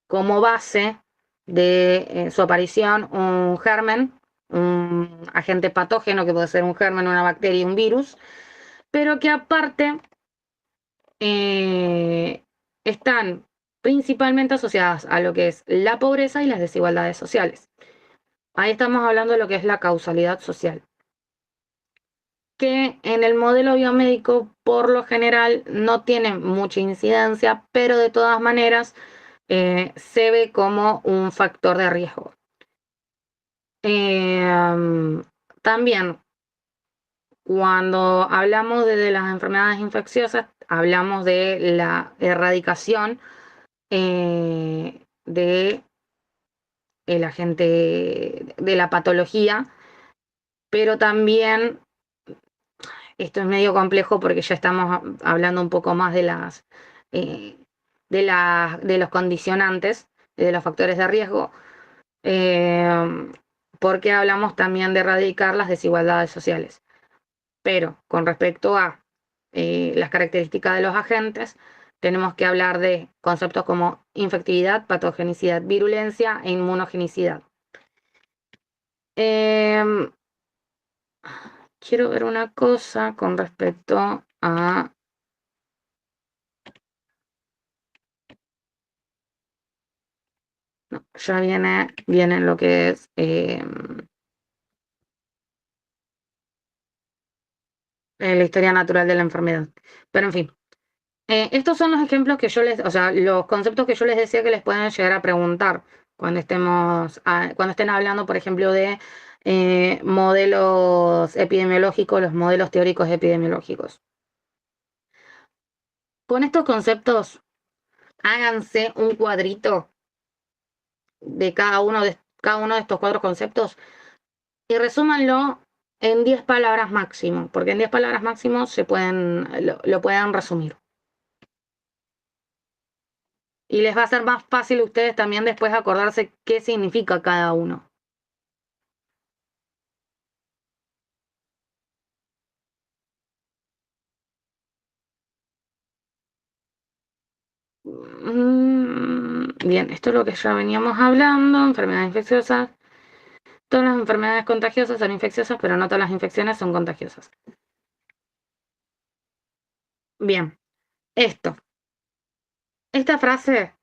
como base de su aparición un germen, un agente patógeno, que puede ser un germen, una bacteria, un virus, pero que aparte están principalmente asociadas a lo que es la pobreza y las desigualdades sociales. Ahí estamos hablando de lo que es la causalidad social, que en el modelo biomédico por lo general no tiene mucha incidencia, pero de todas maneras se ve como un factor de riesgo. También, cuando hablamos de las enfermedades infecciosas, hablamos de la erradicación de el agente de la patología, pero también esto es medio complejo porque ya estamos hablando un poco más de de los condicionantes, de los factores de riesgo, porque hablamos también de erradicar las desigualdades sociales. Pero con respecto a las características de los agentes, tenemos que hablar de conceptos como infectividad, patogenicidad, virulencia e inmunogenicidad. Quiero ver una cosa con respecto a... No, ya viene lo que es... la historia natural de la enfermedad. Pero en fin, estos son los ejemplos que yo o sea, los conceptos que yo les decía que les pueden llegar a preguntar cuando cuando estén hablando, por ejemplo, de modelos epidemiológicos, los modelos teóricos epidemiológicos. Con estos conceptos, háganse un cuadrito de cada uno de estos 4 conceptos y resúmanlo en 10 palabras máximo, porque en 10 palabras máximo lo pueden resumir. Y les va a ser más fácil a ustedes también después acordarse qué significa cada uno. Bien, esto es lo que ya veníamos hablando, enfermedades infecciosas. Todas las enfermedades contagiosas son infecciosas, pero no todas las infecciones son contagiosas. Bien, esta frase,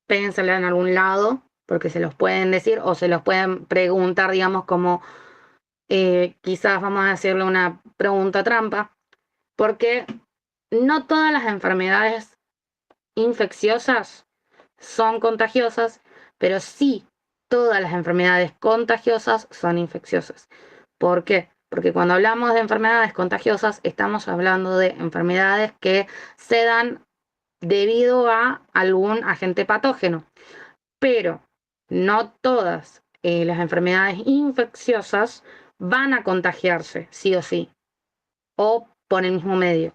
pénsela en algún lado, porque se los pueden decir o se los pueden preguntar, digamos, como quizás vamos a hacerle una pregunta trampa, porque no todas las enfermedades infecciosas son contagiosas, pero sí todas las enfermedades contagiosas son infecciosas. ¿Por qué? Porque cuando hablamos de enfermedades contagiosas estamos hablando de enfermedades que se dan debido a algún agente patógeno, pero no todas las enfermedades infecciosas van a contagiarse, sí o sí, o por el mismo medio.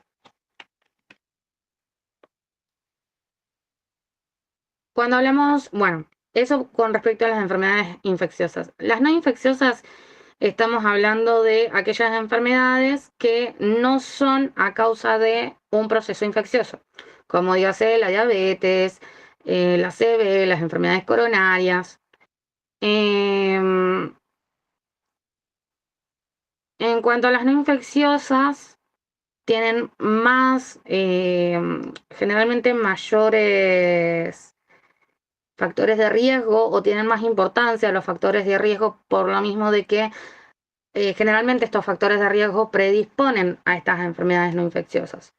Cuando hablamos, bueno, eso con respecto a las enfermedades infecciosas. Las no infecciosas, estamos hablando de aquellas enfermedades que no son a causa de un proceso infeccioso, como dígase la diabetes, la CB, las enfermedades coronarias. En cuanto a las no infecciosas, tienen generalmente mayores factores de riesgo o tienen más importancia los factores de riesgo por lo mismo de que generalmente estos factores de riesgo predisponen a estas enfermedades no infecciosas.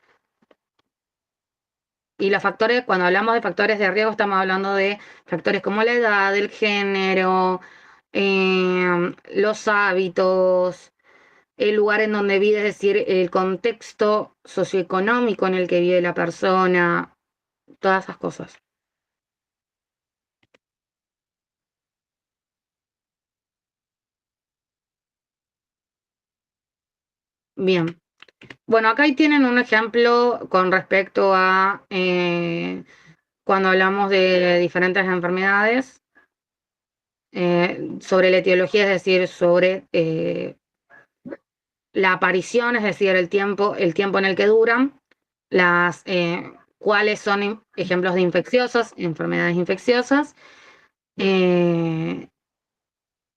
Y los factores, cuando hablamos de factores de riesgo, estamos hablando de factores como la edad, el género, los hábitos, el lugar en donde vive, es decir, el contexto socioeconómico en el que vive la persona, todas esas cosas. Bien. Bueno, acá ahí tienen un ejemplo con respecto a cuando hablamos de diferentes enfermedades, sobre la etiología, es decir, sobre la aparición, es decir, el tiempo en el que duran, cuáles son ejemplos de enfermedades infecciosas,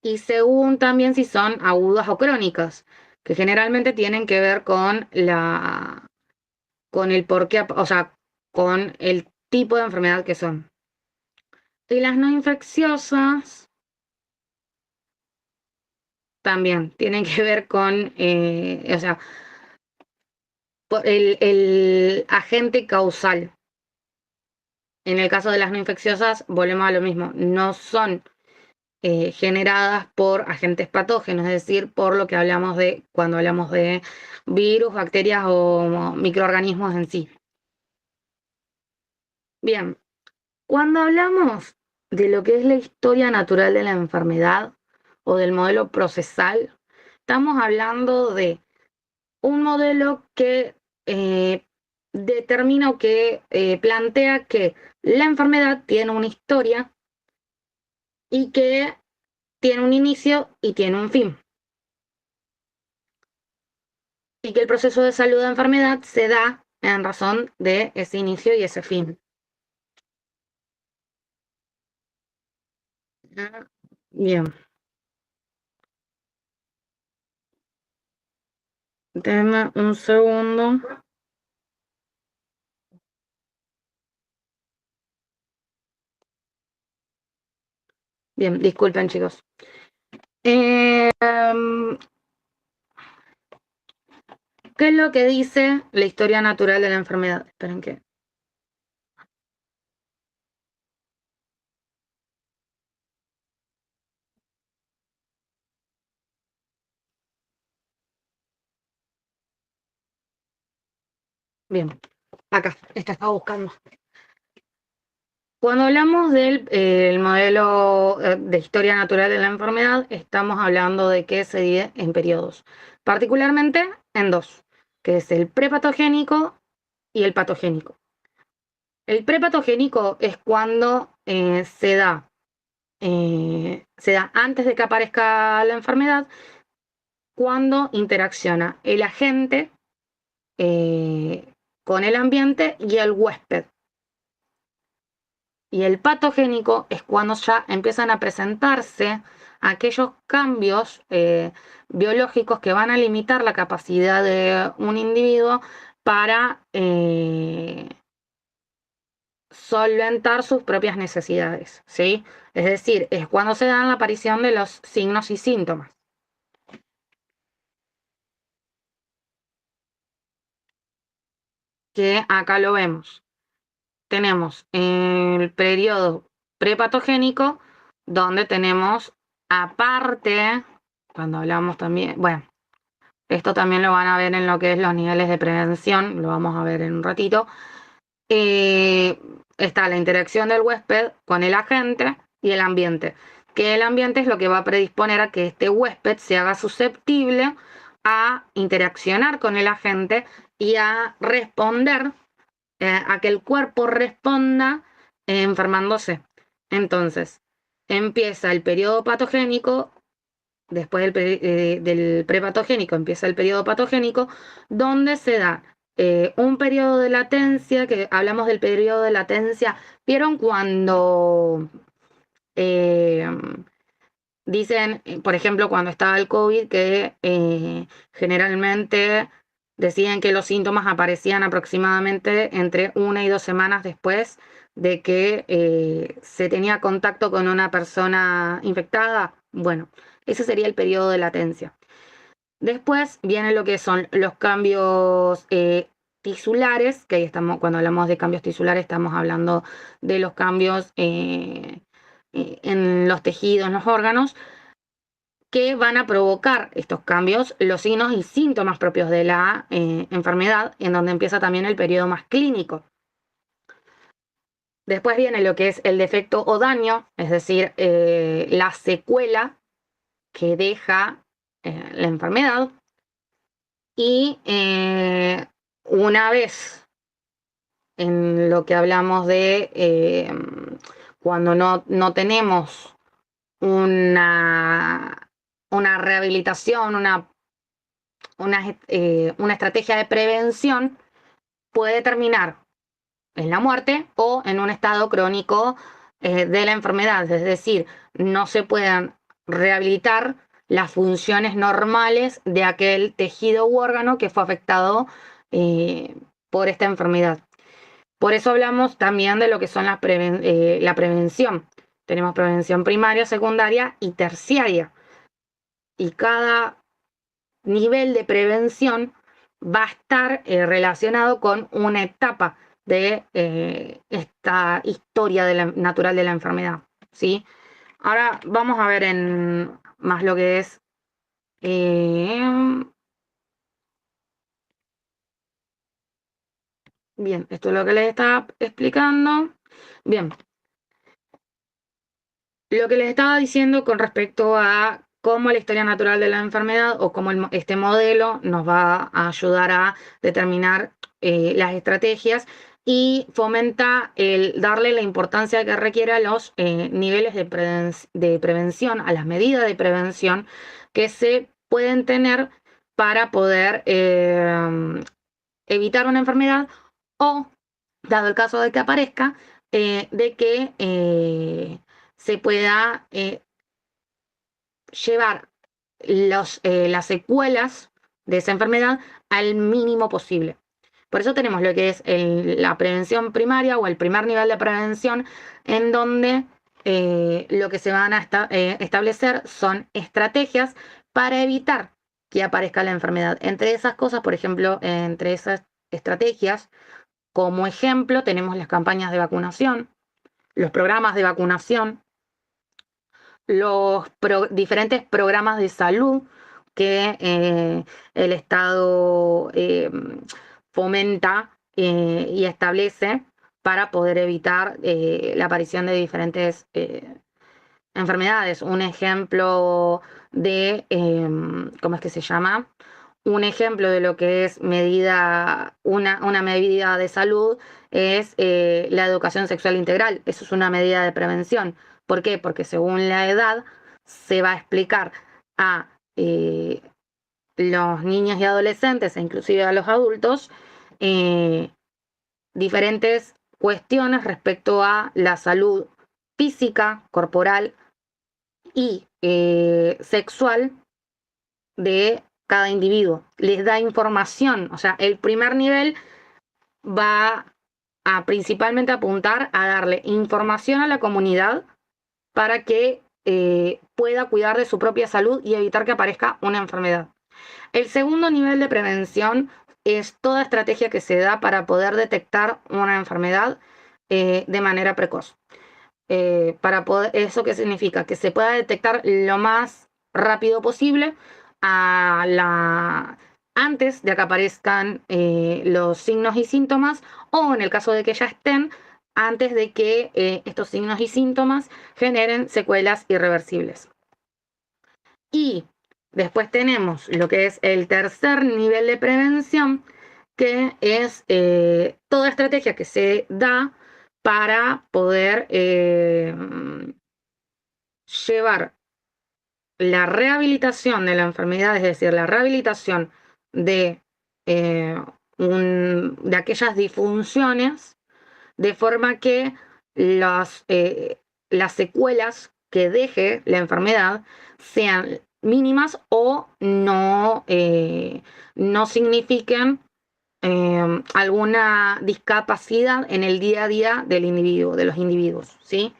y según también si son agudas o crónicas, que generalmente tienen que ver con el por qué, o sea, con el tipo de enfermedad que son. Y las no infecciosas también tienen que ver con, o sea, el agente causal. En el caso de las no infecciosas, volvemos a lo mismo, no son generadas por agentes patógenos, es decir, por lo que hablamos de cuando hablamos de virus, bacterias o microorganismos en sí. Bien, cuando hablamos de lo que es la historia natural de la enfermedad o del modelo procesal, estamos hablando de un modelo que determina o que plantea que la enfermedad tiene una historia y que tiene un inicio y tiene un fin. Y que el proceso de salud de enfermedad se da en razón de ese inicio y ese fin. Bien. Denme un segundo. Bien, disculpen, chicos. ¿Qué es lo que dice la historia natural de la enfermedad? Esperen que... Bien, acá, esta estaba buscando. Cuando hablamos del modelo de historia natural de la enfermedad, estamos hablando de que se divide en periodos, particularmente en dos, que es el prepatogénico y el patogénico. El prepatogénico es cuando se da antes de que aparezca la enfermedad, cuando interacciona el agente con el ambiente y el huésped. Y el patogénico es cuando ya empiezan a presentarse aquellos cambios biológicos que van a limitar la capacidad de un individuo para solventar sus propias necesidades, ¿sí? Es decir, es cuando se da la aparición de los signos y síntomas. Que acá lo vemos. Tenemos el periodo prepatogénico, donde tenemos aparte, cuando hablamos también, bueno, esto también lo van a ver en lo que es los niveles de prevención, lo vamos a ver en un ratito. Está la interacción del huésped con el agente y el ambiente, que el ambiente es lo que va a predisponer a que este huésped se haga susceptible a interaccionar con el agente y a responder, a que el cuerpo responda enfermándose. Entonces, empieza el periodo patogénico, después del prepatogénico empieza el periodo patogénico, donde se da un periodo de latencia, que hablamos del periodo de latencia. ¿Vieron cuando dicen, por ejemplo, cuando estaba el COVID, que generalmente decían que los síntomas aparecían aproximadamente entre 1 y 2 semanas después de que se tenía contacto con una persona infectada? Bueno, ese sería el periodo de latencia. Después viene lo que son los cambios tisulares, que ahí estamos, cuando hablamos de cambios tisulares estamos hablando de los cambios en los tejidos, en los órganos, que van a provocar estos cambios, los signos y síntomas propios de la enfermedad, en donde empieza también el periodo más clínico. Después viene lo que es el defecto o daño, es decir, la secuela que deja la enfermedad. Y una vez en lo que hablamos de cuando no tenemos una rehabilitación, una estrategia de prevención, puede terminar en la muerte o en un estado crónico de la enfermedad. Es decir, no se pueden rehabilitar las funciones normales de aquel tejido u órgano que fue afectado por esta enfermedad. Por eso hablamos también de lo que son la prevención. Tenemos prevención primaria, secundaria y terciaria. Y cada nivel de prevención va a estar relacionado con una etapa de esta historia natural de la enfermedad, ¿sí? Ahora vamos a ver en más lo que es bien, esto es lo que les estaba explicando. Bien, lo que les estaba diciendo con respecto a cómo la historia natural de la enfermedad o cómo este modelo nos va a ayudar a determinar las estrategias y fomenta el darle la importancia que requiere a los niveles de prevención, a las medidas de prevención que se pueden tener para poder evitar una enfermedad o, dado el caso de que aparezca, de que se pueda llevar las secuelas de esa enfermedad al mínimo posible. Por eso tenemos lo que es la prevención primaria o el primer nivel de prevención, en donde lo que se van a establecer son estrategias para evitar que aparezca la enfermedad. Entre esas cosas, por ejemplo, entre esas estrategias, como ejemplo, tenemos las campañas de vacunación, los programas de vacunación, los diferentes programas de salud que el Estado fomenta y establece para poder evitar la aparición de diferentes enfermedades. Un ejemplo de, ¿cómo es que se llama? Un ejemplo de lo que es una medida de salud es la educación sexual integral. Eso es una medida de prevención. ¿Por qué? Porque según la edad se va a explicar a los niños y adolescentes e inclusive a los adultos diferentes cuestiones respecto a la salud física, corporal y sexual de cada individuo. Les da información, o sea, el primer nivel va a principalmente apuntar a darle información a la comunidad para que pueda cuidar de su propia salud y evitar que aparezca una enfermedad. El segundo nivel de prevención es toda estrategia que se da para poder detectar una enfermedad de manera precoz. ¿Eso qué significa? Que se pueda detectar lo más rápido posible antes de que aparezcan los signos y síntomas, o en el caso de que ya estén, antes de que estos signos y síntomas generen secuelas irreversibles. Y después tenemos lo que es el tercer nivel de prevención, que es toda estrategia que se da para poder llevar la rehabilitación de la enfermedad, es decir, la rehabilitación de, de aquellas disfunciones, de forma que las secuelas que deje la enfermedad sean mínimas o no signifiquen alguna discapacidad en el día a día del individuo, de los individuos, ¿sí?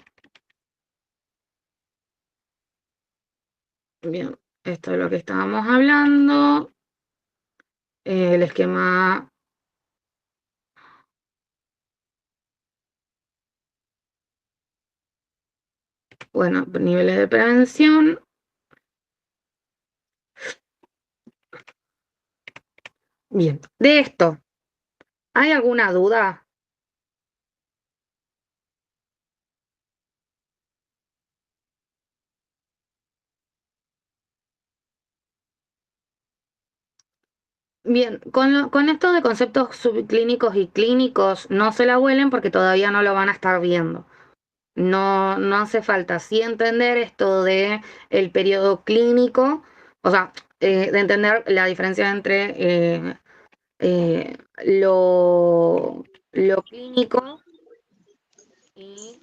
Bien, esto es lo que estábamos hablando. El esquema. Bueno, niveles de prevención. Bien, de esto, ¿hay alguna duda? Bien, con esto de conceptos subclínicos y clínicos, no se la vuelen porque todavía no lo van a estar viendo. No hace falta sí entender esto de el periodo clínico, o sea, de entender la diferencia entre lo clínico y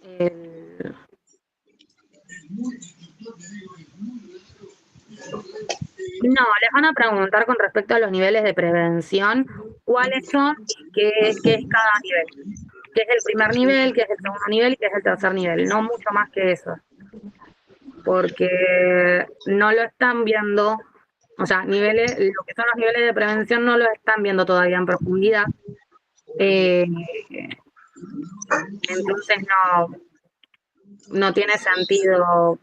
No, les van a preguntar con respecto a los niveles de prevención, cuáles son y qué es cada nivel. Qué es el primer nivel, qué es el segundo nivel y qué es el tercer nivel. No mucho más que eso. Porque no lo están viendo, o sea, lo que son los niveles de prevención no lo están viendo todavía en profundidad. Entonces no tiene sentido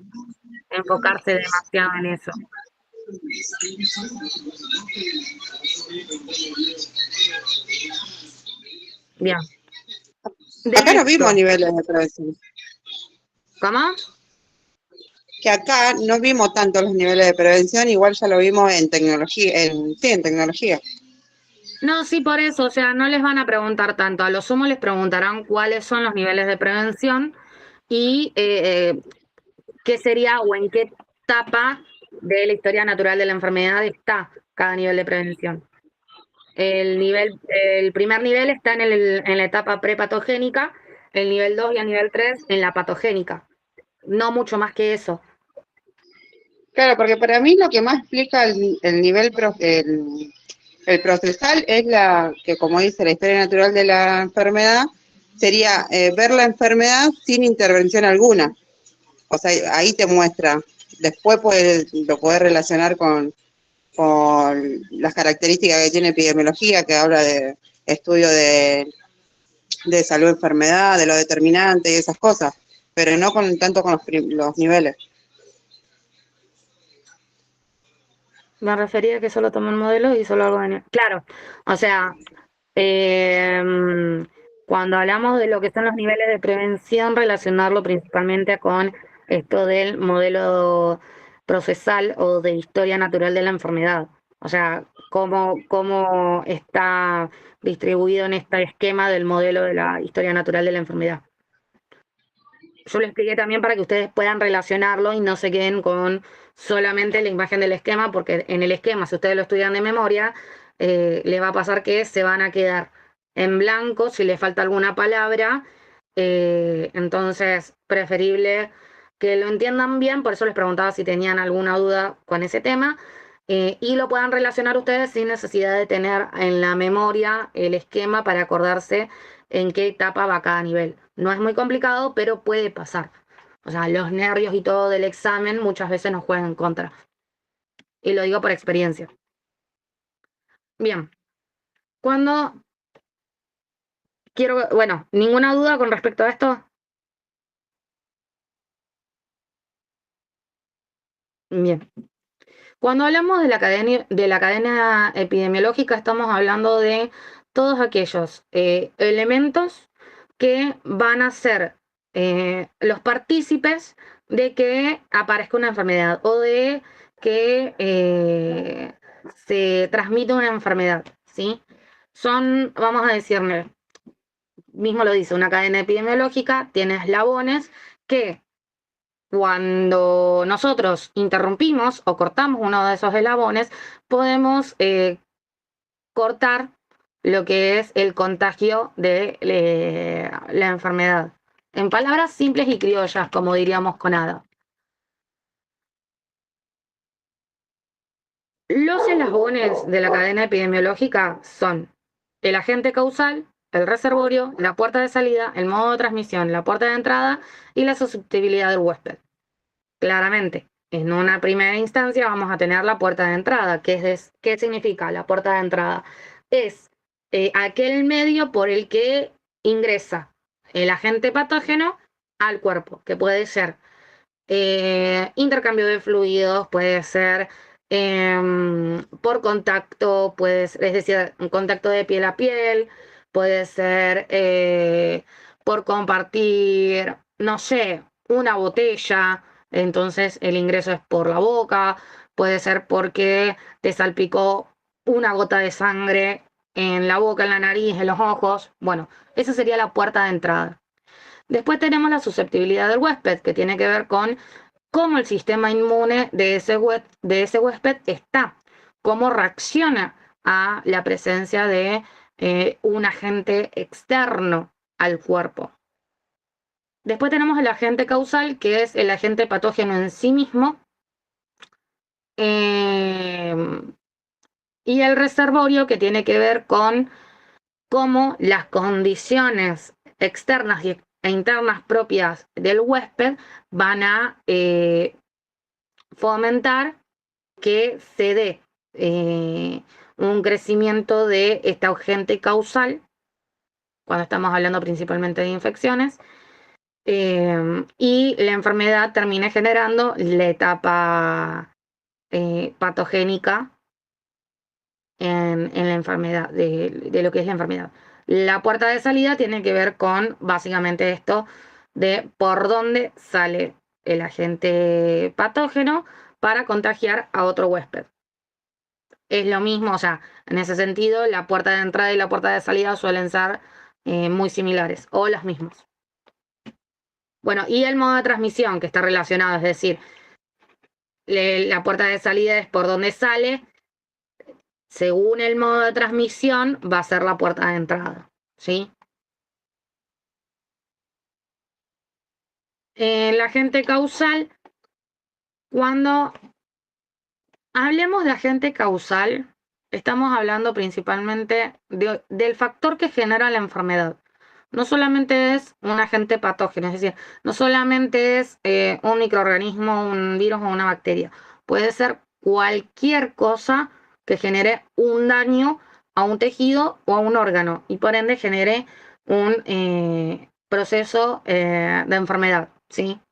enfocarse demasiado en eso. Bien. Acá no De vimos esto, niveles de prevención. ¿cómo? Que acá no vimos tanto los niveles de prevención, igual ya lo vimos en tecnología, sí, en tecnología. No, sí, por eso, o sea, no les van a preguntar tanto. A lo sumo les preguntarán cuáles son los niveles de prevención y qué sería o en qué etapa de la historia natural de la enfermedad está cada nivel de prevención. El primer nivel está en la etapa prepatogénica, el nivel 2 y el nivel 3 en la patogénica. No mucho más que eso. Claro, porque para mí lo que más explica el nivel, el procesal es que, como dice la historia natural de la enfermedad, sería ver la enfermedad sin intervención alguna. O sea, ahí te muestra. Después lo puedes relacionar con las características que tiene epidemiología, que habla de estudio de salud enfermedad, de lo determinante y esas cosas, pero no tanto con los niveles. Me refería a que solo tomo un modelo y solo hago Claro, o sea, cuando hablamos de lo que son los niveles de prevención, relacionarlo principalmente con esto del modelo procesal o de historia natural de la enfermedad. O sea, cómo está distribuido en este esquema del modelo de la historia natural de la enfermedad. Yo lo expliqué también para que ustedes puedan relacionarlo y no se queden con solamente la imagen del esquema, porque en el esquema, si ustedes lo estudian de memoria, les va a pasar que se van a quedar en blanco si les falta alguna palabra. Entonces, preferible que lo entiendan bien, por eso les preguntaba si tenían alguna duda con ese tema. Y lo puedan relacionar ustedes sin necesidad de tener en la memoria el esquema para acordarse en qué etapa va cada nivel. No es muy complicado, pero puede pasar. O sea, los nervios y todo del examen muchas veces nos juegan en contra. Y lo digo por experiencia. Bien, cuando bueno, ¿ninguna duda con respecto a esto? Bien. Cuando hablamos de la cadena epidemiológica, estamos hablando de todos aquellos elementos que van a ser los partícipes de que aparezca una enfermedad o de que se transmita una enfermedad, ¿sí? Son, vamos a decirle, mismo lo dice, una cadena epidemiológica, tiene eslabones que cuando nosotros interrumpimos o cortamos uno de esos eslabones, podemos cortar lo que es el contagio de la enfermedad. En palabras simples y criollas, como diríamos con Ada. Los eslabones de la cadena epidemiológica son el agente causal, el reservorio, la puerta de salida, el modo de transmisión, la puerta de entrada y la susceptibilidad del huésped. Claramente, en una primera instancia vamos a tener la puerta de entrada. ¿Qué significa la puerta de entrada? Es aquel medio por el que ingresa el agente patógeno al cuerpo, que puede ser intercambio de fluidos, puede ser por contacto, es decir, un contacto de piel a piel, puede ser por compartir, no sé, una botella, entonces el ingreso es por la boca, puede ser porque te salpicó una gota de sangre en la boca, en la nariz, en los ojos. Bueno, esa sería la puerta de entrada. Después tenemos la susceptibilidad del huésped, que tiene que ver con cómo el sistema inmune de ese huésped está, cómo reacciona a la presencia de un agente externo al cuerpo. Después tenemos el agente causal, que es el agente patógeno en sí mismo, y el reservorio, que tiene que ver con cómo las condiciones externas e internas propias del huésped van a fomentar que se dé un crecimiento de este agente causal cuando estamos hablando principalmente de infecciones, y la enfermedad termina generando la etapa patogénica en la enfermedad, de lo que es la enfermedad. La puerta de salida tiene que ver con básicamente esto de por dónde sale el agente patógeno para contagiar a otro huésped. Es lo mismo, o sea, en ese sentido, la puerta de entrada y la puerta de salida suelen ser muy similares o las mismas. Bueno, y el modo de transmisión que está relacionado, es decir, la puerta de salida es por donde sale. Según el modo de transmisión, va a ser la puerta de entrada, ¿sí? El agente causal, cuando hablemos de agente causal, estamos hablando principalmente del factor que genera la enfermedad. No solamente es un agente patógeno, es decir, no solamente es un microorganismo, un virus o una bacteria. Puede ser cualquier cosa que genere un daño a un tejido o a un órgano y por ende genere un proceso de enfermedad, ¿sí?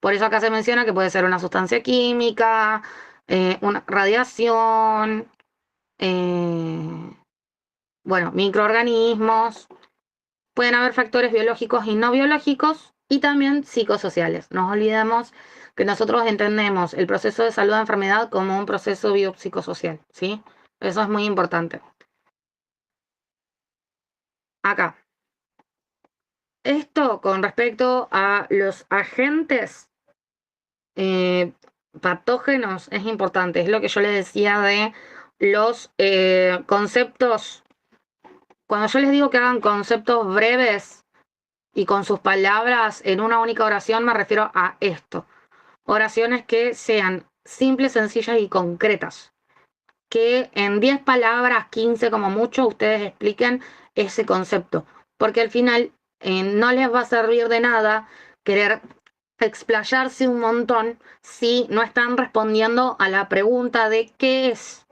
Por eso acá se menciona que puede ser una sustancia química, una radiación, bueno, microorganismos. Pueden haber factores biológicos y no biológicos y también psicosociales. No olvidemos que nosotros entendemos el proceso de salud de enfermedad como un proceso biopsicosocial, ¿sí? Eso es muy importante. Acá. Esto con respecto a los agentes patógenos es importante. Es lo que yo le decía de los conceptos. Cuando yo les digo que hagan conceptos breves y con sus palabras en una única oración, me refiero a esto. Oraciones que sean simples, sencillas y concretas. Que en 10 palabras, 15 como mucho, ustedes expliquen ese concepto. Porque al final no les va a servir de nada querer explayarse un montón si no están respondiendo a la pregunta de qué es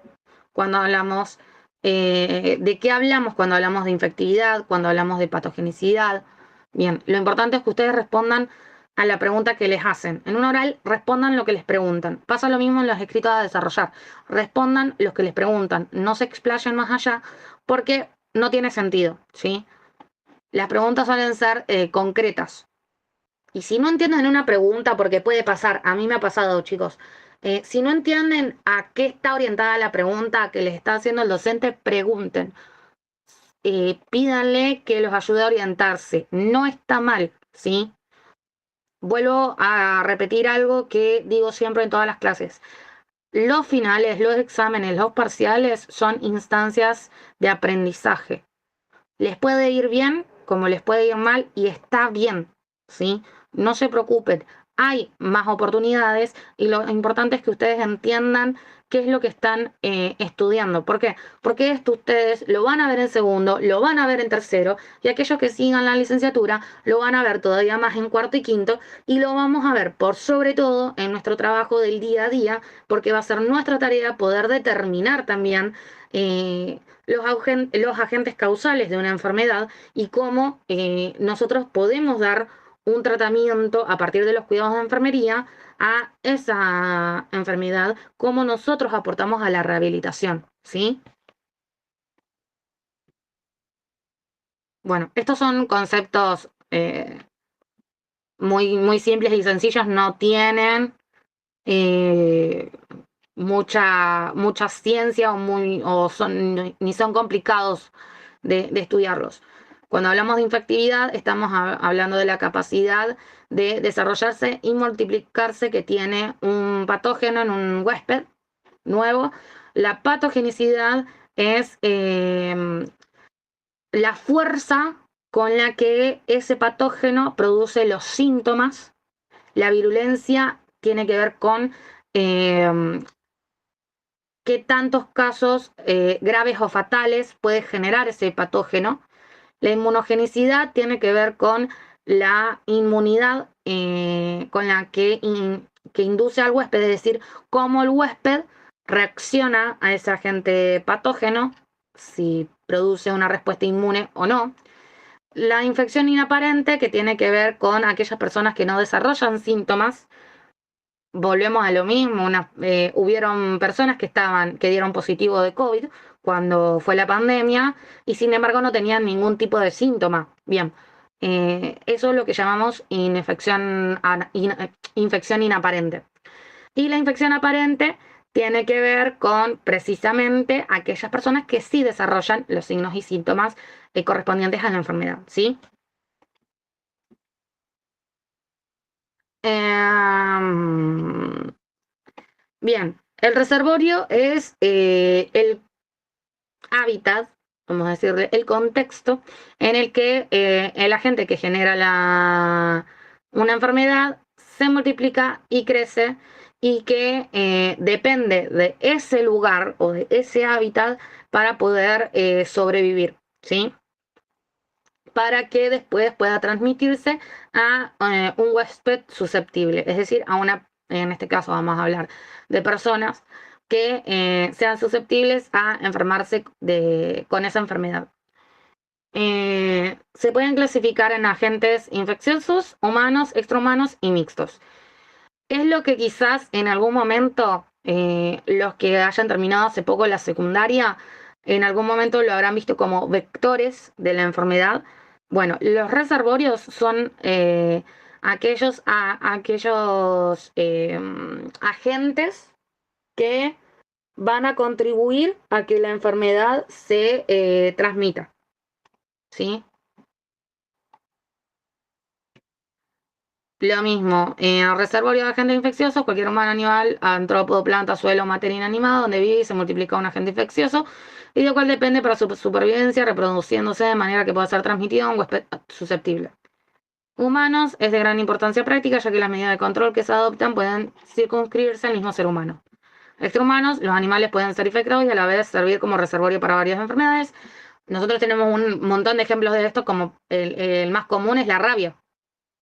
cuando hablamos, de qué hablamos cuando hablamos de infectividad, cuando hablamos de patogenicidad. Bien, lo importante es que ustedes respondan a la pregunta que les hacen. En un oral, respondan lo que les preguntan. Pasa lo mismo en los escritos a desarrollar. Respondan los que les preguntan. No se explayen más allá porque no tiene sentido, ¿sí? Las preguntas suelen ser concretas. Y si no entienden una pregunta, porque puede pasar, a mí me ha pasado, chicos, si no entienden a qué está orientada la pregunta que les está haciendo el docente, pregunten. Pídanle que los ayude a orientarse. No está mal, ¿sí? Vuelvo a repetir algo que digo siempre en todas las clases. Los finales, los exámenes, los parciales son instancias de aprendizaje. Les puede ir bien como les puede ir mal y está bien, ¿sí? No se preocupen, hay más oportunidades y lo importante es que ustedes entiendan qué es lo que están estudiando. ¿Por qué? Porque esto ustedes lo van a ver en segundo, lo van a ver en tercero y aquellos que sigan la licenciatura lo van a ver todavía más en cuarto y quinto y lo vamos a ver por sobre todo en nuestro trabajo del día a día porque va a ser nuestra tarea poder determinar también los agentes causales de una enfermedad y cómo nosotros podemos dar un tratamiento a partir de los cuidados de enfermería a esa enfermedad, cómo nosotros aportamos a la rehabilitación, ¿sí? Bueno, estos son conceptos muy simples y sencillos, no tienen mucha ciencia ni son complicados de estudiarlos. Cuando hablamos de infectividad, estamos hablando de la capacidad de desarrollarse y multiplicarse que tiene un patógeno en un huésped nuevo. La patogenicidad es la fuerza con la que ese patógeno produce los síntomas. La virulencia tiene que ver con qué tantos casos graves o fatales puede generar ese patógeno. La inmunogenicidad tiene que ver con la inmunidad con la que induce al huésped, es decir, cómo el huésped reacciona a ese agente patógeno, si produce una respuesta inmune o no. La infección inaparente, que tiene que ver con aquellas personas que no desarrollan síntomas. Volvemos a lo mismo, hubieron personas que dieron positivo de COVID cuando fue la pandemia y sin embargo no tenían ningún tipo de síntoma. Bien, eso es lo que llamamos infección inaparente. Y la infección aparente tiene que ver con precisamente aquellas personas que sí desarrollan los signos y síntomas correspondientes a la enfermedad, ¿sí? Bien, el reservorio es el hábitat, vamos a decirle, el contexto en el que el agente que genera una enfermedad se multiplica y crece y que depende de ese lugar o de ese hábitat para poder sobrevivir, ¿sí? Para que después pueda transmitirse a un huésped susceptible, es decir, en este caso vamos a hablar de personas que sean susceptibles a enfermarse con esa enfermedad. Se pueden clasificar en agentes infecciosos, humanos, extrahumanos y mixtos. Es lo que quizás en algún momento los que hayan terminado hace poco la secundaria, en algún momento lo habrán visto como vectores de la enfermedad. Bueno, los reservorios son aquellos agentes que van a contribuir a que la enfermedad se transmita, ¿sí? Lo mismo, reservorio de agentes infecciosos, cualquier humano, animal, antrópodo, planta, suelo, materia inanimada, donde vive y se multiplica un agente infeccioso, y de cual depende para su supervivencia, reproduciéndose de manera que pueda ser transmitido a un huésped susceptible. Humanos es de gran importancia práctica, ya que las medidas de control que se adoptan pueden circunscribirse al mismo ser humano. Extrahumanos, los animales pueden ser infectados y a la vez servir como reservorio para varias enfermedades. Nosotros tenemos un montón de ejemplos de esto, como el más común es la rabia.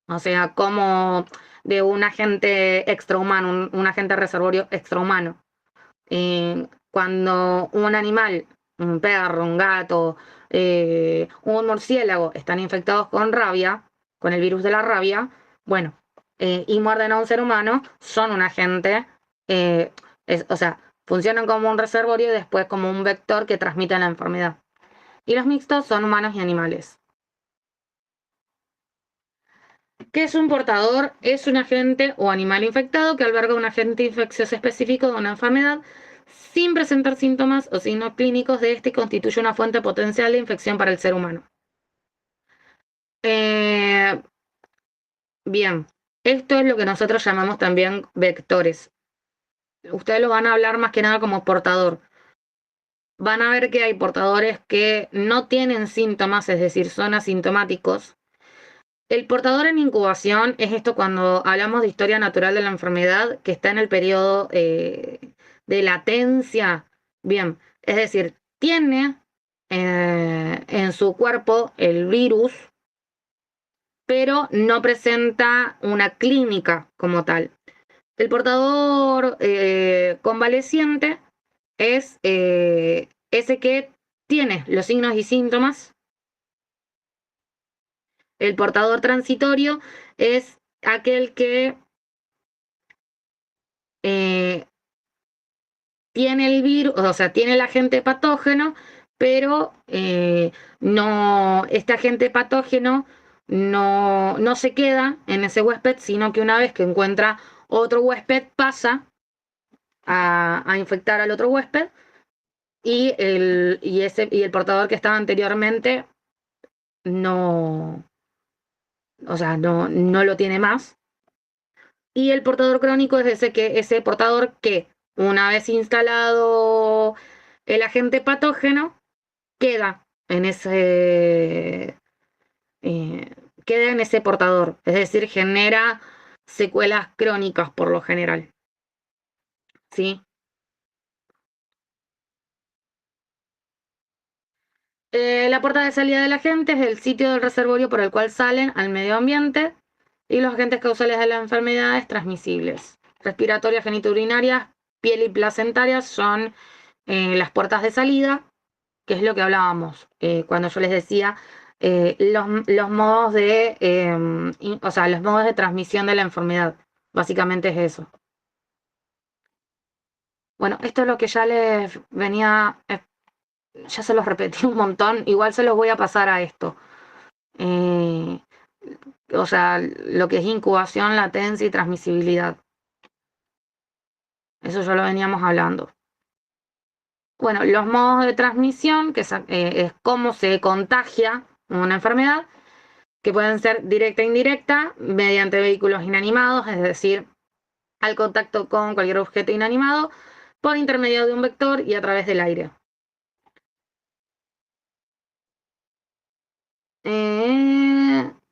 O sea, como de un agente extrahumano, un agente reservorio extrahumano. Cuando un animal, un perro, un gato, un murciélago están infectados con rabia, con el virus de la rabia, bueno, y muerden a un ser humano, son un agente, o sea, funcionan como un reservorio y después como un vector que transmite la enfermedad. Y los mixtos son humanos y animales. ¿Qué es un portador? Es un agente o animal infectado que alberga un agente infeccioso específico de una enfermedad sin presentar síntomas o signos clínicos de este y constituye una fuente potencial de infección para el ser humano. Bien, esto es lo que nosotros llamamos también vectores. Ustedes lo van a hablar más que nada como portador. Van a ver que hay portadores que no tienen síntomas, es decir, son asintomáticos. El portador en incubación es esto cuando hablamos de historia natural de la enfermedad, que está en el periodo de latencia. Bien, es decir, tiene en su cuerpo el virus, pero no presenta una clínica como tal. El portador convaleciente es ese que tiene los signos y síntomas. El portador transitorio es aquel que tiene el virus, o sea, tiene el agente patógeno, pero este agente patógeno no se queda en ese huésped, sino que una vez que encuentra otro huésped pasa a infectar al otro huésped y el portador que estaba anteriormente no lo tiene más. Y el portador crónico es ese portador que, una vez instalado el agente patógeno, queda en ese portador. Es decir, genera secuelas crónicas por lo general. ¿Sí? La puerta de salida del agente es el sitio del reservorio por el cual salen al medio ambiente y los agentes causales de las enfermedades transmisibles. Respiratorias, genitourinarias, piel y placentarias son las puertas de salida. que es lo que hablábamos cuando yo les decía los modos de, o sea, los modos de transmisión de la enfermedad. Básicamente es eso. Bueno, esto es lo que ya les venía, ya se los repetí un montón, igual se los voy a pasar a esto. O sea, lo que es incubación, latencia y transmisibilidad. Eso ya lo veníamos hablando. Bueno, los modos de transmisión, que es cómo se contagia una enfermedad, que pueden ser directa e indirecta, mediante vehículos inanimados, es decir, al contacto con cualquier objeto inanimado, por intermedio de un vector y a través del aire.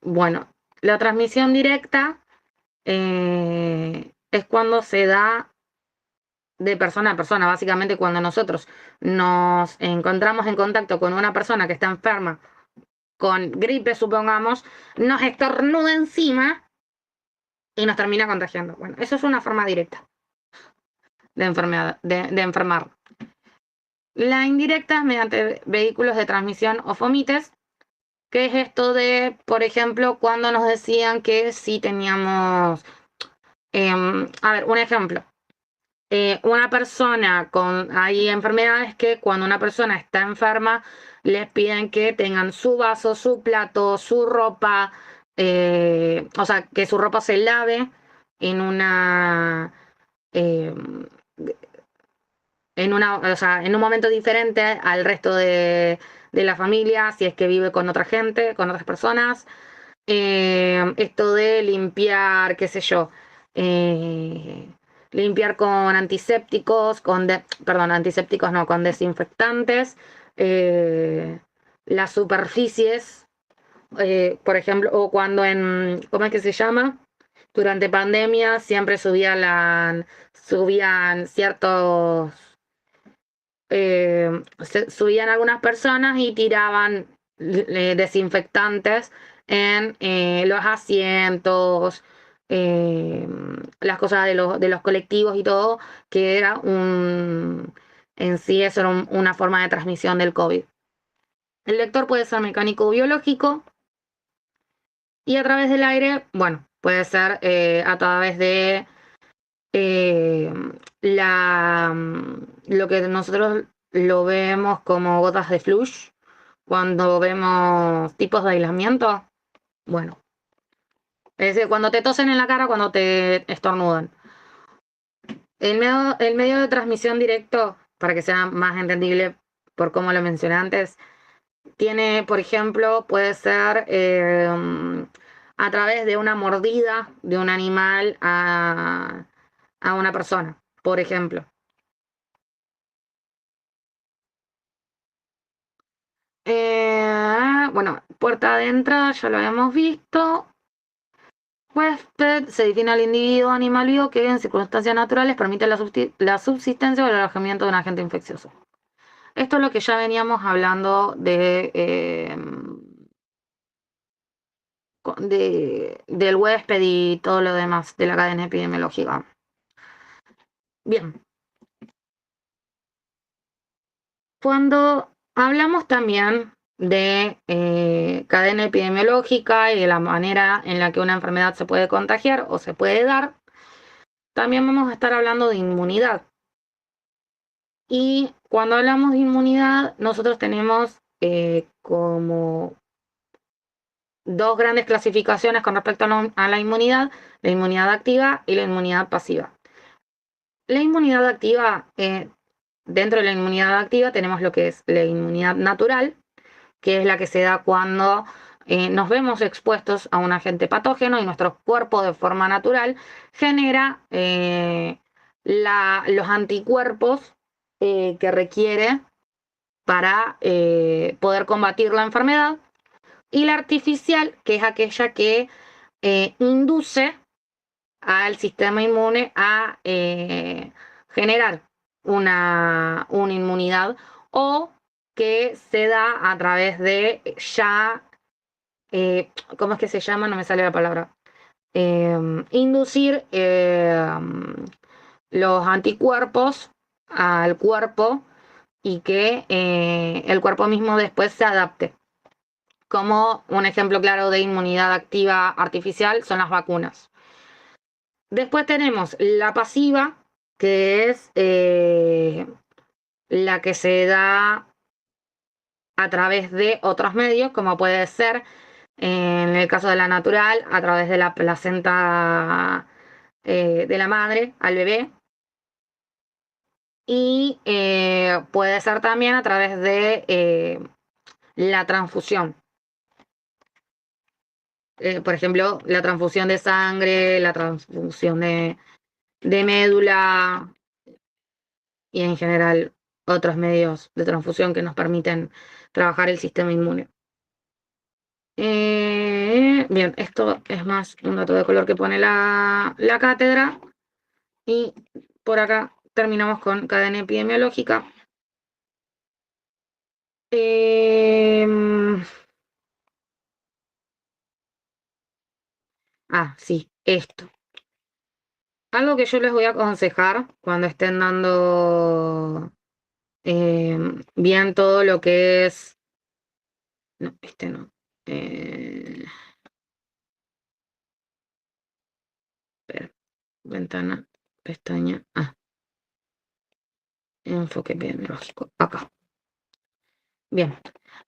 Bueno, la transmisión directa es cuando se da de persona a persona, básicamente cuando nosotros nos encontramos en contacto con una persona que está enferma con gripe, supongamos, nos estornuda encima y nos termina contagiando. Bueno, eso es una forma directa de enfermedad, de enfermar. La indirecta es mediante vehículos de transmisión o fomites, que es esto de, por ejemplo, cuando nos decían que si teníamos, a ver, un ejemplo. Una persona hay enfermedades que cuando una persona está enferma les piden que tengan su vaso, su plato, su ropa, o sea, que su ropa se lave en una, eh, o sea, en un momento diferente al resto de la familia, si es que vive con otra gente, con otras personas. Esto de limpiar, qué sé yo, limpiar con antisépticos, perdón, antisépticos no, con desinfectantes, las superficies, por ejemplo, o cuando ¿cómo es que se llama? Durante pandemia siempre subían ciertos, subían algunas personas y tiraban desinfectantes en los asientos, las cosas de los colectivos y todo, que era en sí eso era una forma de transmisión del COVID. El vector puede ser mecánico o biológico y a través del aire, bueno, puede ser a través de eh, lo que nosotros lo vemos como gotas de flush, cuando vemos tipos de aislamiento. Bueno, es decir, cuando te tosen en la cara, cuando te estornudan. El medio de transmisión directo, para que sea más entendible por cómo lo mencioné antes, tiene, por ejemplo, puede ser a través de una mordida de un animal a una persona, por ejemplo. Bueno, puerta de entrada ya lo habíamos visto. Huésped se define al individuo animal vivo que en circunstancias naturales permite la subsistencia o el alojamiento de un agente infeccioso. Esto es lo que ya veníamos hablando del huésped y todo lo demás de la cadena epidemiológica. Bien. Cuando hablamos también de cadena epidemiológica y de la manera en la que una enfermedad se puede contagiar o se puede dar, también vamos a estar hablando de inmunidad. Y cuando hablamos de inmunidad, nosotros tenemos como dos grandes clasificaciones con respecto a la inmunidad activa y la inmunidad pasiva. La inmunidad activa, dentro de la inmunidad activa tenemos lo que es la inmunidad natural, que es la que se da cuando nos vemos expuestos a un agente patógeno y nuestro cuerpo de forma natural genera los anticuerpos que requiere para poder combatir la enfermedad, y la artificial, que es aquella que induce al sistema inmune a generar una inmunidad, o que se da a través de ¿cómo es que se llama? No me sale la palabra. Inducir los anticuerpos al cuerpo y que el cuerpo mismo después se adapte. Como un ejemplo claro de inmunidad activa artificial son las vacunas. Después tenemos la pasiva, que es la que se da a través de otros medios, como puede ser, en el caso de la natural, a través de la placenta de la madre al bebé. Y puede ser también a través de la transfusión. Por ejemplo, la transfusión de sangre, la transfusión de médula y en general otros medios de transfusión que nos permiten trabajar el sistema inmune. Bien, esto es más un dato de color que pone la cátedra. Y por acá terminamos con cadena epidemiológica. Sí, esto. Algo que yo les voy a aconsejar cuando estén dando bien todo lo que es... No, este no. Espera, ventana, pestaña. Enfoque epidemiológico. Acá. Bien.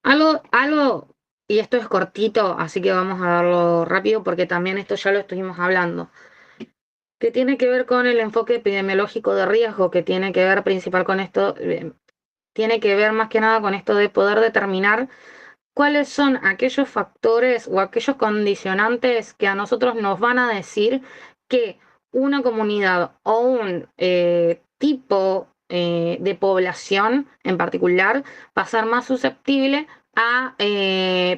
Algo, y esto es cortito, así que vamos a darlo rápido porque también esto ya lo estuvimos hablando, que tiene que ver con el enfoque epidemiológico de riesgo, que tiene que ver principal con esto, tiene que ver más que nada con esto de poder determinar cuáles son aquellos factores o aquellos condicionantes que a nosotros nos van a decir que una comunidad o un tipo de población en particular va a ser más susceptible a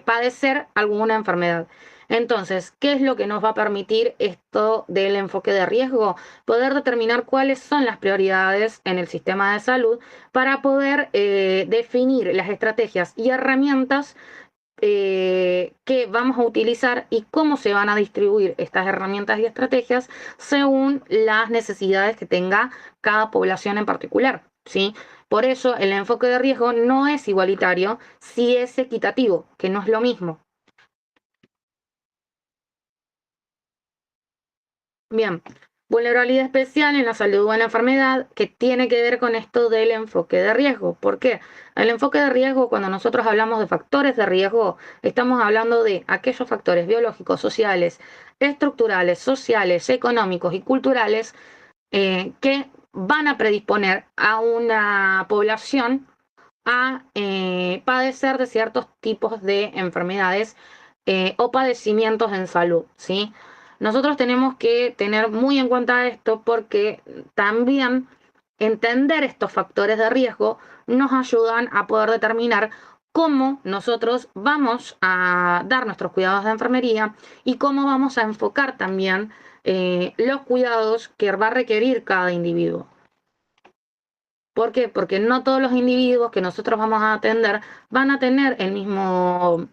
padecer alguna enfermedad. Entonces, ¿qué es lo que nos va a permitir esto del enfoque de riesgo? Poder determinar cuáles son las prioridades en el sistema de salud para poder definir las estrategias y herramientas que vamos a utilizar y cómo se van a distribuir estas herramientas y estrategias según las necesidades que tenga cada población en particular, ¿sí? Por eso el enfoque de riesgo no es igualitario, sí es equitativo, que no es lo mismo. Bien, vulnerabilidad especial en la salud o en la enfermedad, que tiene que ver con esto del enfoque de riesgo. ¿Por qué? El enfoque de riesgo, cuando nosotros hablamos de factores de riesgo, estamos hablando de aquellos factores biológicos, sociales, estructurales, sociales, económicos y culturales que van a predisponer a una población a padecer de ciertos tipos de enfermedades o padecimientos en salud, ¿sí? Nosotros tenemos que tener muy en cuenta esto porque también entender estos factores de riesgo nos ayudan a poder determinar cómo nosotros vamos a dar nuestros cuidados de enfermería y cómo vamos a enfocar también los cuidados que va a requerir cada individuo. ¿Por qué? Porque no todos los individuos que nosotros vamos a atender van a tener el mismo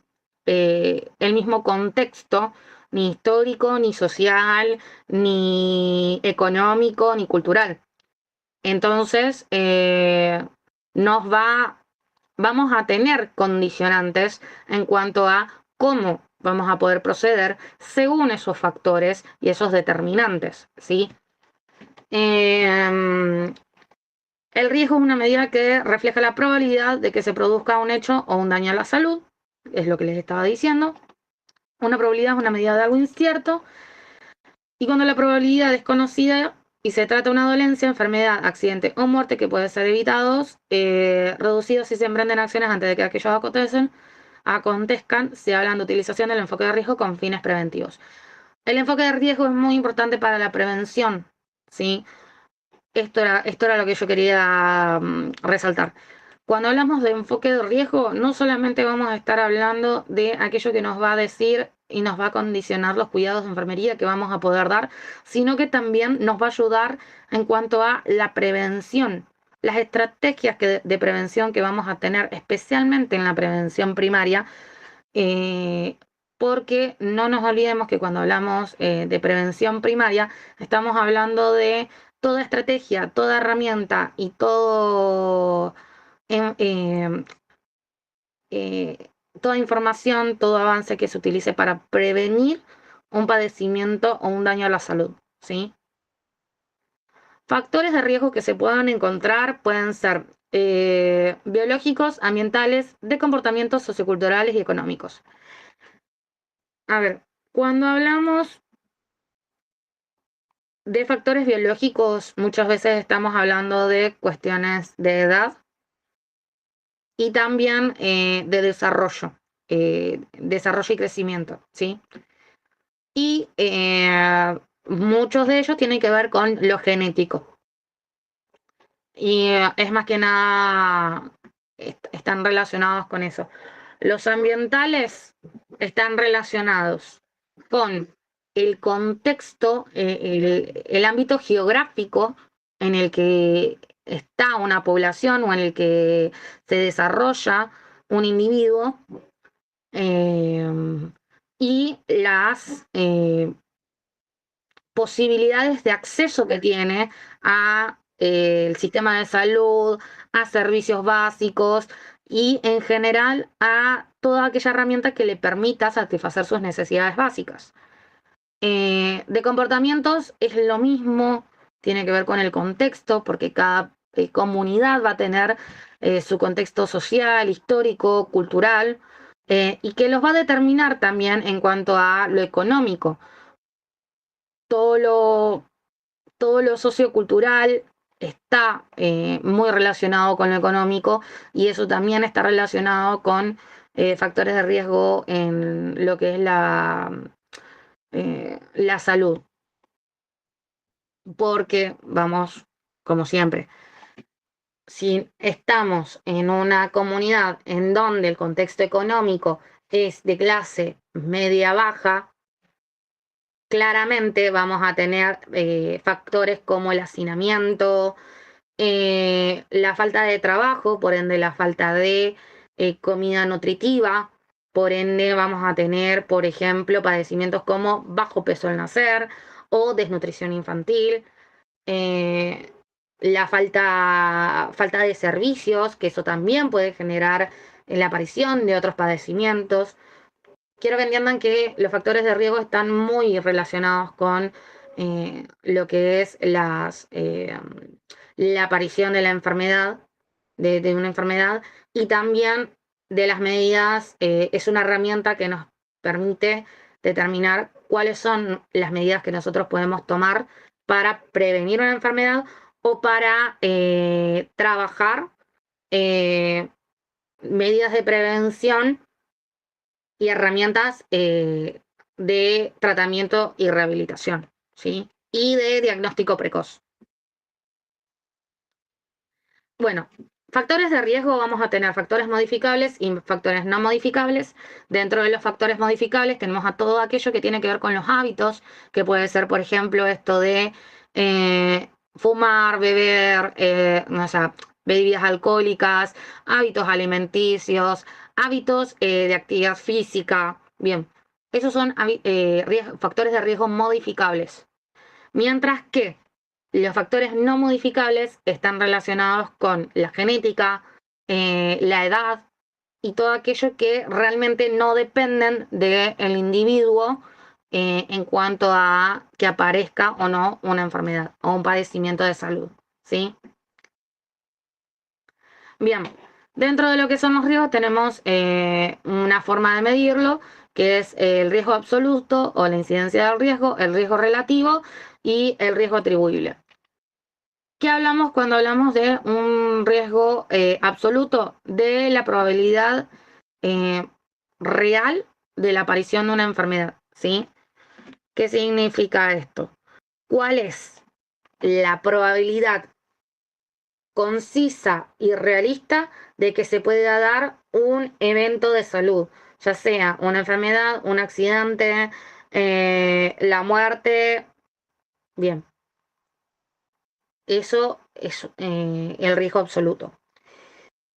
contexto, ni histórico, ni social, ni económico, ni cultural. Entonces, vamos a tener condicionantes en cuanto a cómo vamos a poder proceder según esos factores y esos determinantes, ¿sí? El riesgo es una medida que refleja la probabilidad de que se produzca un hecho o un daño a la salud, es lo que les estaba diciendo. Una probabilidad es una medida de algo incierto, y cuando la probabilidad es conocida y se trata de una dolencia, enfermedad, accidente o muerte que pueden ser evitados, reducidos si se emprenden acciones antes de que aquellos acontezcan, se habla de utilización del enfoque de riesgo con fines preventivos. El enfoque de riesgo es muy importante para la prevención, ¿sí? Esto era lo que yo quería resaltar. Cuando hablamos de enfoque de riesgo, no solamente vamos a estar hablando de aquello que nos va a decir y nos va a condicionar los cuidados de enfermería que vamos a poder dar, sino que también nos va a ayudar en cuanto a la prevención, las estrategias de prevención que vamos a tener, especialmente en la prevención primaria, porque no nos olvidemos que cuando hablamos de prevención primaria, estamos hablando de toda estrategia, toda herramienta y todo toda información, todo avance que se utilice para prevenir un padecimiento o un daño a la salud, ¿sí? Factores de riesgo que se puedan encontrar pueden ser biológicos, ambientales, de comportamientos socioculturales y económicos. A ver, cuando hablamos de factores biológicos, muchas veces estamos hablando de cuestiones de edad y también de desarrollo y crecimiento, ¿sí? Y muchos de ellos tienen que ver con lo genético. Y es más que nada, están relacionados con eso. Los ambientales están relacionados con el contexto, el ámbito geográfico en el que está una población o en el que se desarrolla un individuo, y las posibilidades de acceso que tiene a el sistema de salud, a servicios básicos y en general a toda aquella herramienta que le permita satisfacer sus necesidades básicas. De comportamientos es lo mismo, tiene que ver con el contexto, porque cada comunidad va a tener su contexto social, histórico, cultural, y que los va a determinar también en cuanto a lo económico. Todo lo sociocultural está muy relacionado con lo económico y eso también está relacionado con factores de riesgo en lo que es la salud. Porque, vamos, como siempre, si estamos en una comunidad en donde el contexto económico es de clase media-baja, claramente vamos a tener factores como el hacinamiento, la falta de trabajo, por ende la falta de comida nutritiva, por ende vamos a tener, por ejemplo, padecimientos como bajo peso al nacer o desnutrición infantil, la falta de servicios, que eso también puede generar la aparición de otros padecimientos. Quiero que entiendan que los factores de riesgo están muy relacionados con lo que es la aparición de la enfermedad, de una enfermedad, y también de las medidas. Es una herramienta que nos permite determinar cuáles son las medidas que nosotros podemos tomar para prevenir una enfermedad o para trabajar medidas de prevención y herramientas de tratamiento y rehabilitación, ¿sí? Y de diagnóstico precoz. Bueno, factores de riesgo vamos a tener factores modificables y factores no modificables. Dentro de los factores modificables tenemos a todo aquello que tiene que ver con los hábitos, que puede ser, por ejemplo, esto de fumar, beber, o sea, bebidas alcohólicas, hábitos alimenticios, hábitos de actividad física. Bien, esos son factores de riesgo modificables. Mientras que los factores no modificables están relacionados con la genética, la edad y todo aquello que realmente no dependen del individuo en cuanto a que aparezca o no una enfermedad o un padecimiento de salud, ¿sí? Bien, dentro de lo que son los riesgos tenemos una forma de medirlo, que es el riesgo absoluto o la incidencia del riesgo, el riesgo relativo y el riesgo atribuible. ¿Qué hablamos cuando hablamos de un riesgo absoluto? De la probabilidad real de la aparición de una enfermedad, ¿sí? ¿Qué significa esto? ¿Cuál es la probabilidad concisa y realista de que se pueda dar un evento de salud, ya sea una enfermedad, un accidente, la muerte? Bien, eso es el riesgo absoluto.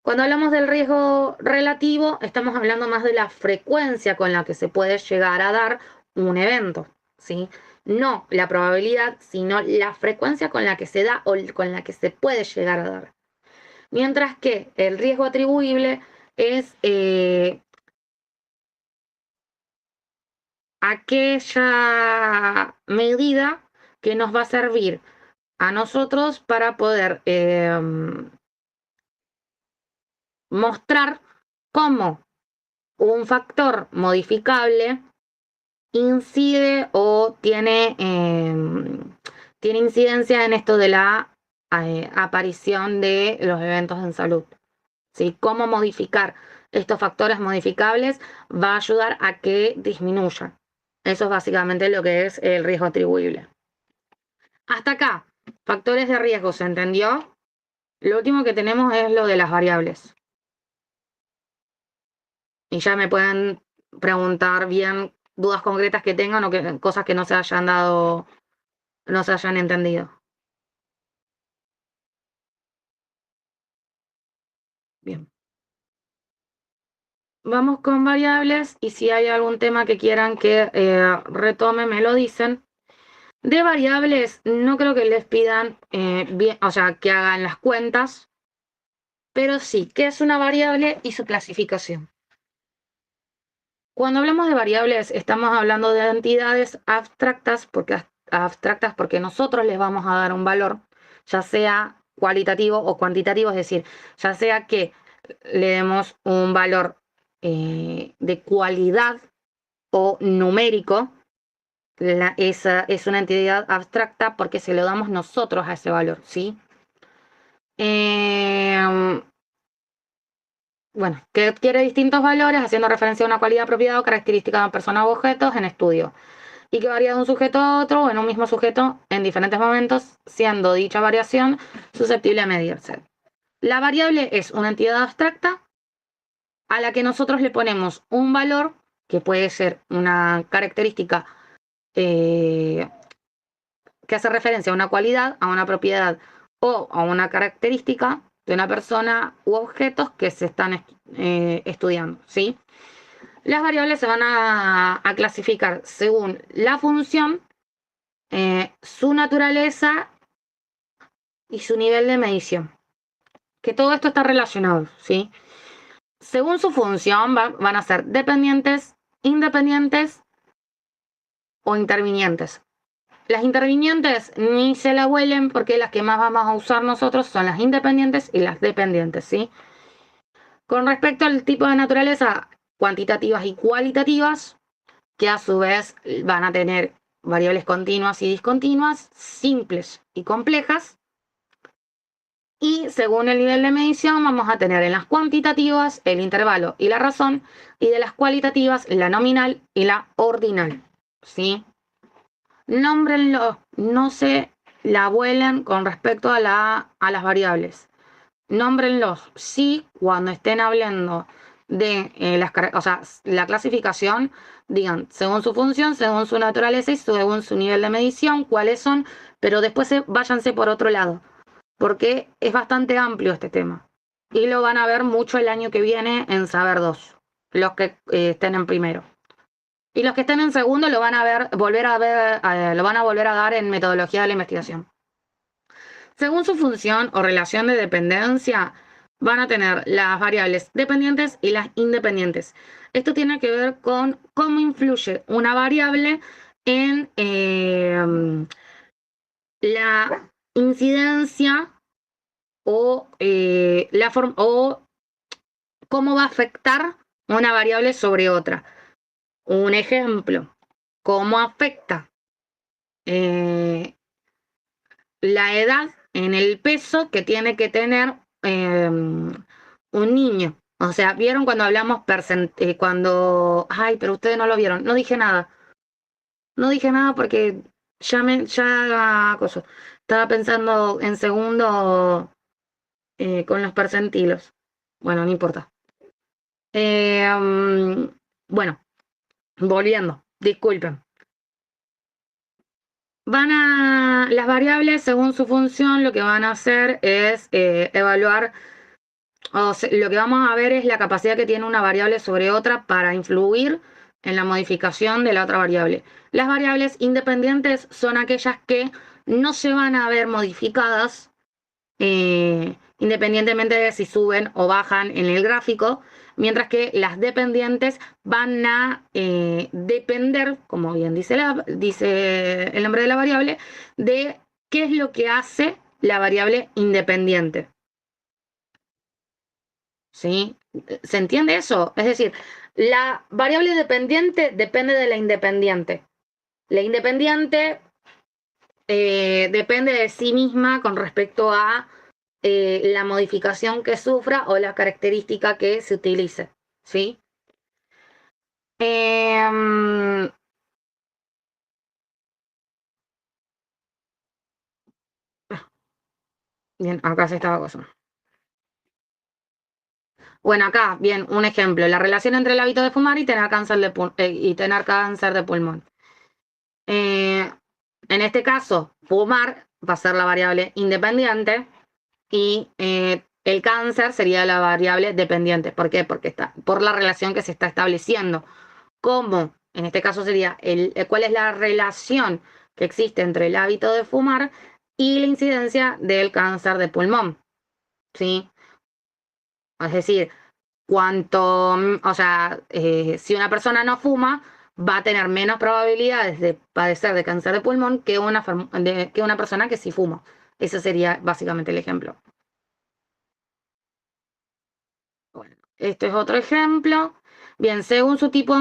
Cuando hablamos del riesgo relativo, estamos hablando más de la frecuencia con la que se puede llegar a dar un evento, ¿sí? No la probabilidad, sino la frecuencia con la que se da o con la que se puede llegar a dar. Mientras que el riesgo atribuible es aquella medida que nos va a servir a nosotros para poder mostrar cómo un factor modificable incide o tiene incidencia en esto de la aparición de los eventos en salud. ¿Sí? Cómo modificar estos factores modificables va a ayudar a que disminuya. Eso es básicamente lo que es el riesgo atribuible. Hasta acá, factores de riesgo, ¿se entendió? Lo último que tenemos es lo de las variables. Y ya me pueden preguntar bien dudas concretas que tengan o cosas que no se hayan dado, no se hayan entendido. Bien. Vamos con variables y si hay algún tema que quieran que retome, me lo dicen. De variables no creo que les pidan bien, o sea, que hagan las cuentas, pero sí, ¿qué es una variable y su clasificación? Cuando hablamos de variables estamos hablando de entidades abstractas porque nosotros les vamos a dar un valor, ya sea cualitativo o cuantitativo, es decir, ya sea que le demos un valor de cualidad o numérico, esa es una entidad abstracta porque se lo damos nosotros a ese valor, ¿sí? Bueno, que adquiere distintos valores haciendo referencia a una cualidad, propiedad o característica de personas o objetos en estudio, y que varía de un sujeto a otro o en un mismo sujeto en diferentes momentos, siendo dicha variación susceptible a medirse. La variable es una entidad abstracta a la que nosotros le ponemos un valor, que puede ser una característica que hace referencia a una cualidad, a una propiedad o a una característica de una persona u objetos que se están estudiando, ¿sí? Las variables se van a clasificar según la función, su naturaleza y su nivel de medición. Que todo esto está relacionado, ¿sí? Según su función van a ser dependientes, independientes o intervinientes. Las intervinientes ni se la huelen porque las que más vamos a usar nosotros son las independientes y las dependientes, ¿sí? Con respecto al tipo de naturaleza, cuantitativas y cualitativas, que a su vez van a tener variables continuas y discontinuas, simples y complejas. Y según el nivel de medición vamos a tener en las cuantitativas el intervalo y la razón, y de las cualitativas la nominal y la ordinal, ¿sí? Nómbrenlo, no se la vuelen con respecto a las variables. Nómbrenlos, sí, cuando estén hablando de la clasificación, digan según su función, según su naturaleza y según su nivel de medición, cuáles son, pero después váyanse por otro lado, porque es bastante amplio este tema. Y lo van a ver mucho el año que viene en Saber 2, los que estén en primero. Y los que estén en segundo lo van a ver, lo van a volver a dar en metodología de la investigación. Según su función o relación de dependencia, van a tener las variables dependientes y las independientes. Esto tiene que ver con cómo influye una variable en la incidencia o cómo va a afectar una variable sobre otra. Un ejemplo, cómo afecta la edad en el peso que tiene que tener un niño. O sea, ¿vieron cuando hablamos ay, pero ustedes no lo vieron? No dije nada. No dije nada porque estaba pensando en segundo con los percentilos. Bueno, no importa. Bueno, volviendo, disculpen. Las variables, según su función, lo que van a hacer es evaluar, lo que vamos a ver es la capacidad que tiene una variable sobre otra para influir en la modificación de la otra variable. Las variables independientes son aquellas que no se van a ver modificadas independientemente de si suben o bajan en el gráfico, mientras que las dependientes van a depender, como bien dice el nombre de la variable, de qué es lo que hace la variable independiente. ¿Sí? ¿Se entiende eso? Es decir, la variable dependiente depende de la independiente. La independiente depende de sí misma con respecto a la modificación que sufra o la característica que se utilice. ¿Sí? Bien, acá se estaba cosa. Bueno, acá, bien, un ejemplo. La relación entre el hábito de fumar y tener cáncer de pulmón. En este caso, fumar va a ser la variable independiente y el cáncer sería la variable dependiente. ¿Por qué? Porque está por la relación que se está estableciendo. ¿Cómo? En este caso sería cuál es la relación que existe entre el hábito de fumar y la incidencia del cáncer de pulmón. ¿Sí? Es decir, si una persona no fuma, va a tener menos probabilidades de padecer de cáncer de pulmón que una persona que sí fuma. Ese sería básicamente el ejemplo. Bueno, este es otro ejemplo. Bien, según su tipo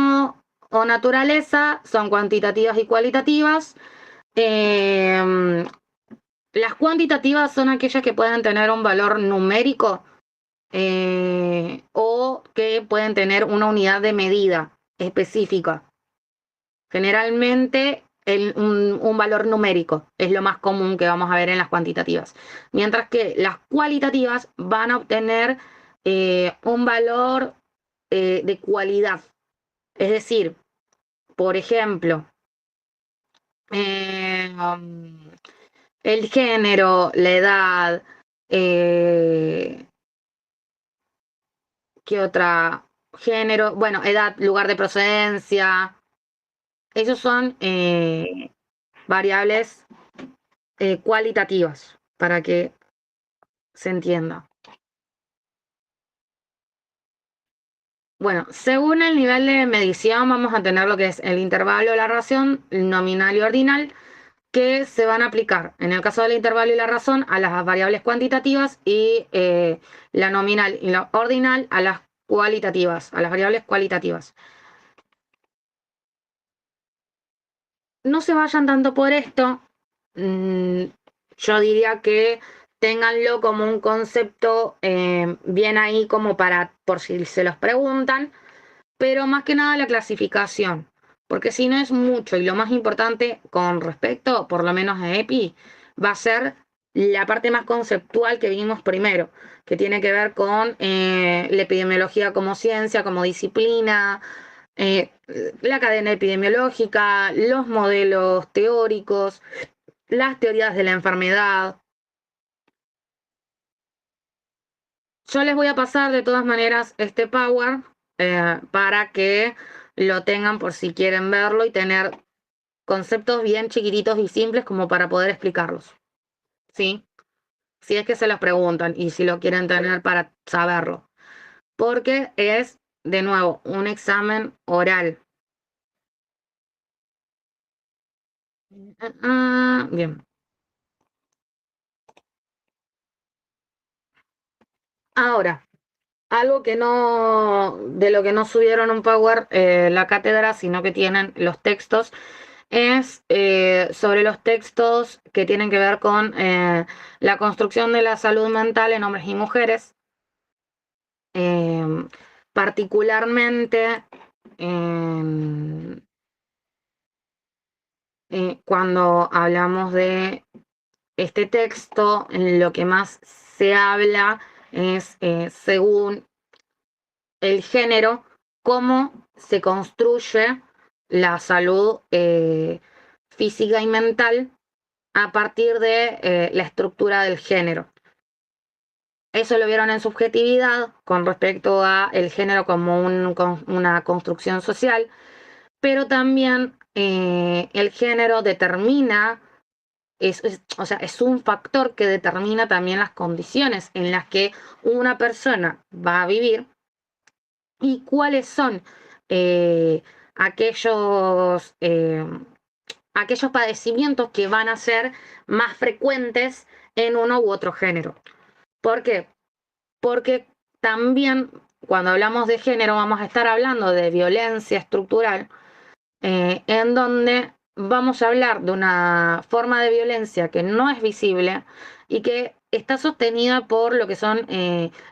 o naturaleza, son cuantitativas y cualitativas. Las cuantitativas son aquellas que pueden tener un valor numérico o que pueden tener una unidad de medida específica. Generalmente un valor numérico es lo más común que vamos a ver en las cuantitativas, mientras que las cualitativas van a obtener un valor de cualidad. Es decir, por ejemplo, el género, la edad, ¿qué otra? Género, bueno, edad, lugar de procedencia. Esos son variables cualitativas para que se entienda. Bueno, según el nivel de medición vamos a tener lo que es el intervalo de la razón, nominal y ordinal, que se van a aplicar, en el caso del intervalo y la razón, a las variables cuantitativas y la nominal y la ordinal a las cualitativas, a las variables cualitativas. No se vayan tanto por esto. Yo diría que ténganlo como un concepto bien ahí como por si se los preguntan, pero más que nada la clasificación, porque si no es mucho y lo más importante con respecto, por lo menos a EPI, va a ser la parte más conceptual que vimos primero, que tiene que ver con la epidemiología como ciencia, como disciplina, la cadena epidemiológica, los modelos teóricos, las teorías de la enfermedad. Yo les voy a pasar de todas maneras este Power para que lo tengan por si quieren verlo y tener conceptos bien chiquititos y simples como para poder explicarlos. ¿Sí? Si es que se los preguntan y si lo quieren tener para saberlo. Porque es, de nuevo, un examen oral. Bien. Ahora, algo que no, de lo que no subieron un Power la cátedra, sino que tienen los textos, es sobre los textos que tienen que ver con la construcción de la salud mental en hombres y mujeres. Particularmente cuando hablamos de este texto, lo que más se habla es según el género, cómo se construye la salud física y mental a partir de la estructura del género. Eso lo vieron en subjetividad con respecto a el género como una construcción social, pero también el género determina o sea, es un factor que determina también las condiciones en las que una persona va a vivir y cuáles son eh, aquellos, aquellos padecimientos que van a ser más frecuentes en uno u otro género. ¿Por qué? Porque también cuando hablamos de género vamos a estar hablando de violencia estructural, en donde vamos a hablar de una forma de violencia que no es visible y que está sostenida por lo que son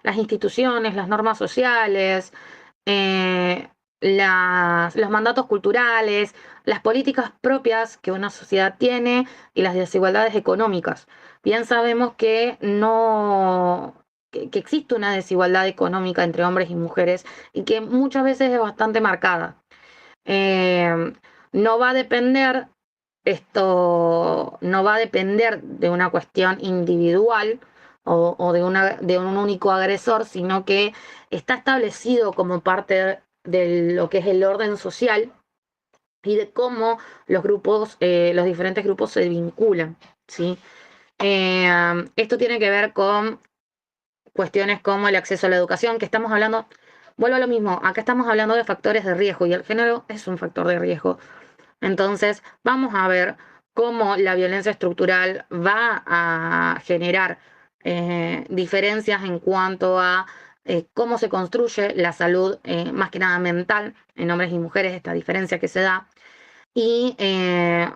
las instituciones, las normas sociales, los mandatos culturales, las políticas propias que una sociedad tiene y las desigualdades económicas. Bien sabemos que no que existe una desigualdad económica entre hombres y mujeres y que muchas veces es bastante marcada. No va a depender no va a depender de una cuestión individual o de un único agresor, sino que está establecido como parte de lo que es el orden social y de cómo los diferentes grupos se vinculan, ¿sí? Esto tiene que ver con cuestiones como el acceso a la educación, que estamos hablando, vuelvo a lo mismo, acá estamos hablando de factores de riesgo y el género es un factor de riesgo. Entonces, vamos a ver cómo la violencia estructural va a generar diferencias en cuanto a cómo se construye la salud, más que nada mental, en hombres y mujeres, esta diferencia que se da. Y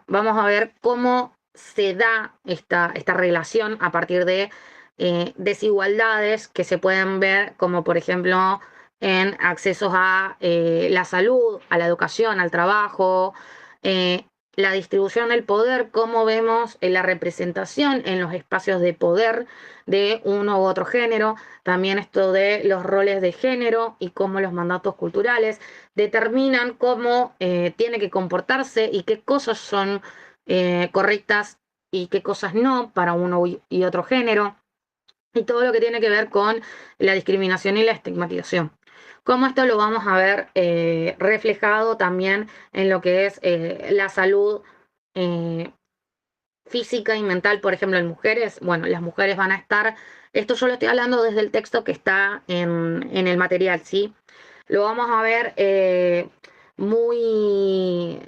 vamos a ver cómo se da esta relación a partir de desigualdades que se pueden ver, como por ejemplo en accesos a la salud, a la educación, al trabajo, eh, la distribución del poder, cómo vemos la representación en los espacios de poder de uno u otro género, también esto de los roles de género y cómo los mandatos culturales determinan cómo tiene que comportarse y qué cosas son correctas y qué cosas no para uno y otro género, y todo lo que tiene que ver con la discriminación y la estigmatización. Cómo esto lo vamos a ver reflejado también en lo que es la salud física y mental, por ejemplo, en mujeres. Bueno, las mujeres van a estar, esto yo lo estoy hablando desde el texto que está en el material, ¿sí? Lo vamos a ver muy,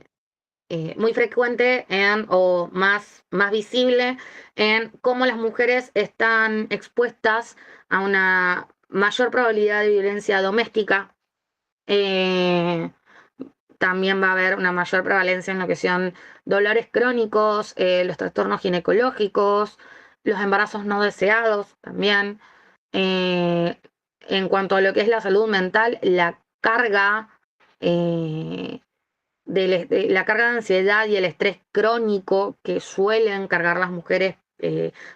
muy frecuente o más visible en cómo las mujeres están expuestas a una mayor probabilidad de violencia doméstica. También va a haber una mayor prevalencia en lo que son dolores crónicos, los trastornos ginecológicos, los embarazos no deseados también. En cuanto a lo que es la salud mental, la carga la carga de ansiedad y el estrés crónico que suelen cargar las mujeres,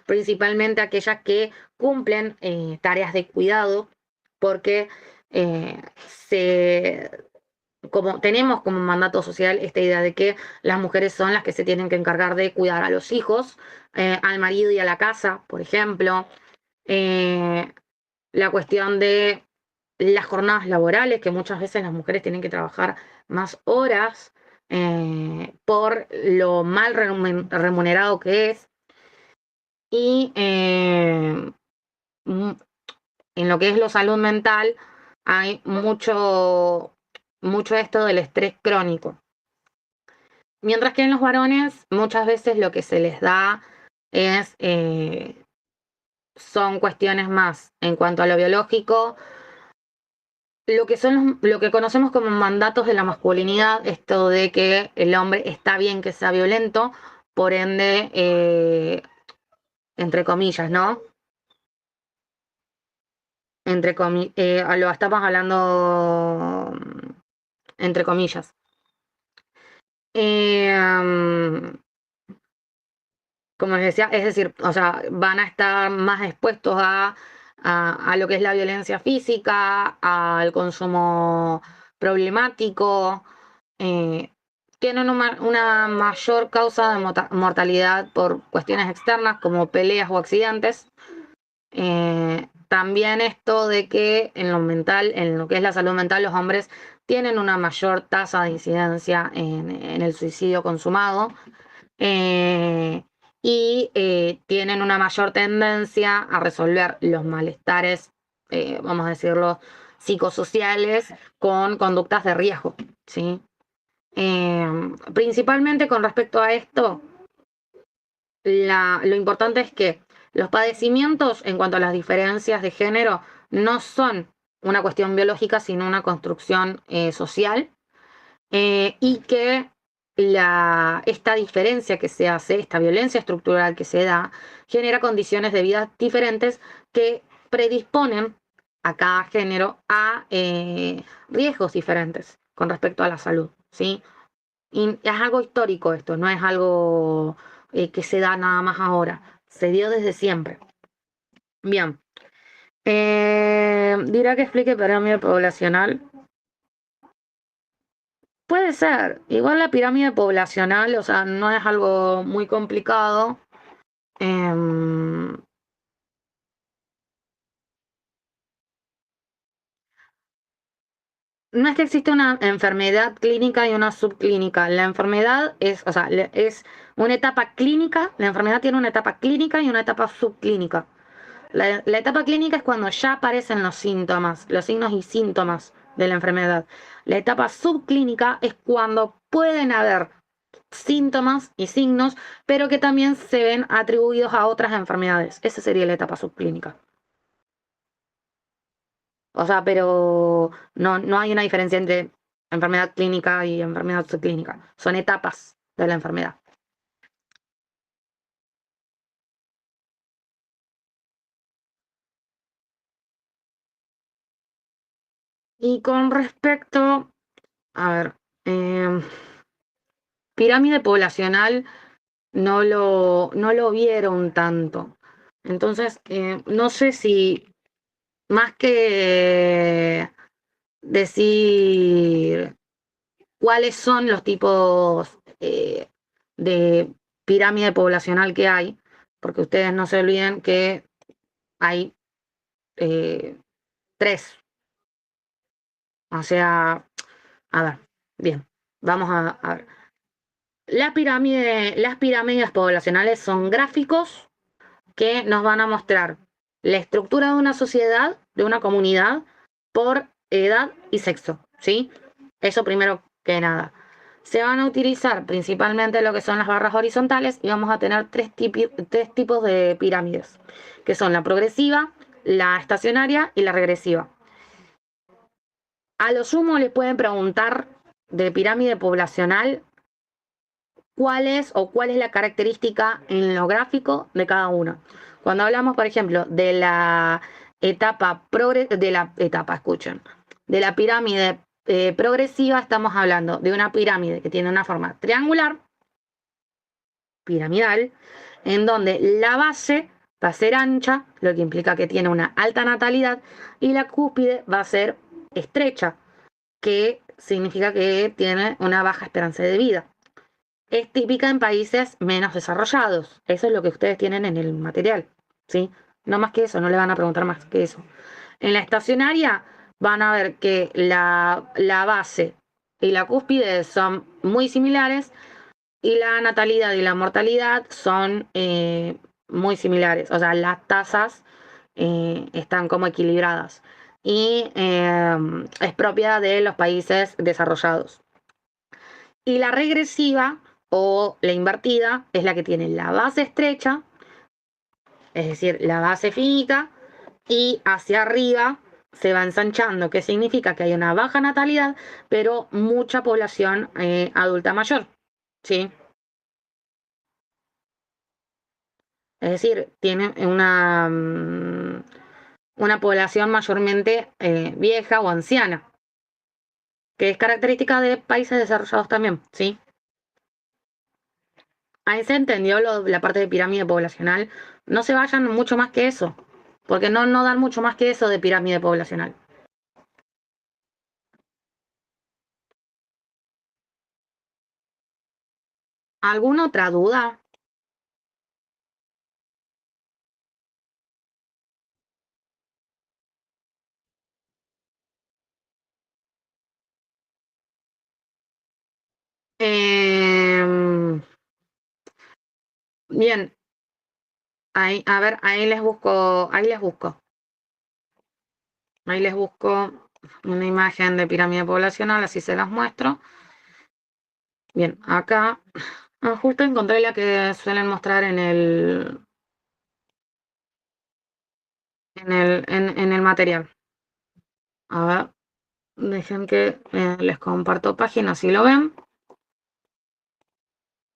principalmente aquellas que cumplen tareas de cuidado, porque eh, se, como tenemos como mandato social esta idea de que las mujeres son las que se tienen que encargar de cuidar a los hijos, al marido y a la casa, por ejemplo. Eh, la cuestión de las jornadas laborales, que muchas veces las mujeres tienen que trabajar más horas por lo mal remunerado que es. Y en lo que es la salud mental hay mucho esto del estrés crónico. Mientras que en los varones muchas veces lo que se les da es, son cuestiones más en cuanto a lo biológico, lo que conocemos como mandatos de la masculinidad, esto de que el hombre está bien que sea violento, por ende, entre comillas, ¿no? Lo estamos hablando entre comillas. Como les decía, es decir, o sea, van a estar más expuestos a lo que es la violencia física, al consumo problemático, tienen una mayor causa de mortalidad por cuestiones externas como peleas o accidentes. También esto de que en lo mental, en lo que es la salud mental, los hombres tienen una mayor tasa de incidencia en el suicidio consumado. y tienen una mayor tendencia a resolver los malestares, vamos a decirlo, psicosociales con conductas de riesgo, ¿sí? Principalmente con respecto a esto, lo importante es que los padecimientos en cuanto a las diferencias de género no son una cuestión biológica, sino una construcción social, y que esta diferencia que se hace, esta violencia estructural que se da, genera condiciones de vida diferentes que predisponen a cada género a riesgos diferentes con respecto a la salud, ¿sí? Y es algo histórico esto, no es algo que se da nada más ahora, se dio desde siempre. Bien, dirá que explique pirámide poblacional. Puede ser, igual la pirámide poblacional, o sea, no es algo muy complicado. Em, no es que existe una enfermedad clínica y una subclínica. La enfermedad es, o sea, es una etapa clínica, la enfermedad tiene una etapa clínica y una etapa subclínica. La etapa clínica es cuando ya aparecen los síntomas, los signos y síntomas de la enfermedad. La etapa subclínica es cuando pueden haber síntomas y signos, pero que también se ven atribuidos a otras enfermedades. Esa sería la etapa subclínica. O sea, pero no hay una diferencia entre enfermedad clínica y enfermedad subclínica. Son etapas de la enfermedad. Y con respecto, a ver, pirámide poblacional no lo vieron tanto. Entonces, no sé si más que decir cuáles son los tipos de pirámide poblacional que hay, porque ustedes no se olviden que hay eh, tres. O sea, a ver, bien, vamos a ver. Las pirámides poblacionales son gráficos que nos van a mostrar la estructura de una sociedad, de una comunidad, por edad y sexo, ¿sí? Eso primero que nada. Se van a utilizar principalmente lo que son las barras horizontales y vamos a tener tres tipos de pirámides, que son la progresiva, la estacionaria y la regresiva. A lo sumo le pueden preguntar de pirámide poblacional cuál es la característica en lo gráfico de cada uno. Cuando hablamos, por ejemplo, de la escuchen, de la pirámide progresiva, estamos hablando de una pirámide que tiene una forma triangular, piramidal, en donde la base va a ser ancha, lo que implica que tiene una alta natalidad, y la cúspide va a ser estrecha, que significa que tiene una baja esperanza de vida. Es típica en países menos desarrollados. Eso es lo que ustedes tienen en el material, ¿sí? No más que eso, no le van a preguntar más que eso. En la estacionaria van a ver que la base y la cúspide son muy similares y la natalidad y la mortalidad son muy similares. O sea, las tasas están como equilibradas y es propia de los países desarrollados. Y la regresiva o la invertida es la que tiene la base estrecha, es decir, la base finita, y hacia arriba se va ensanchando, que significa que hay una baja natalidad, pero mucha población adulta mayor, ¿sí? Es decir, tiene una población mayormente vieja o anciana, que es característica de países desarrollados también, ¿sí? Ahí se entendió la parte de pirámide poblacional. No se vayan mucho más que eso, porque no dan mucho más que eso de pirámide poblacional. ¿Alguna otra duda? Eh, Bien. Ahí, a ver, ahí les busco una imagen de pirámide poblacional, así se las muestro. Bien, acá justo encontré la que suelen mostrar en el material. A ver, dejen que les comparto página, si lo ven.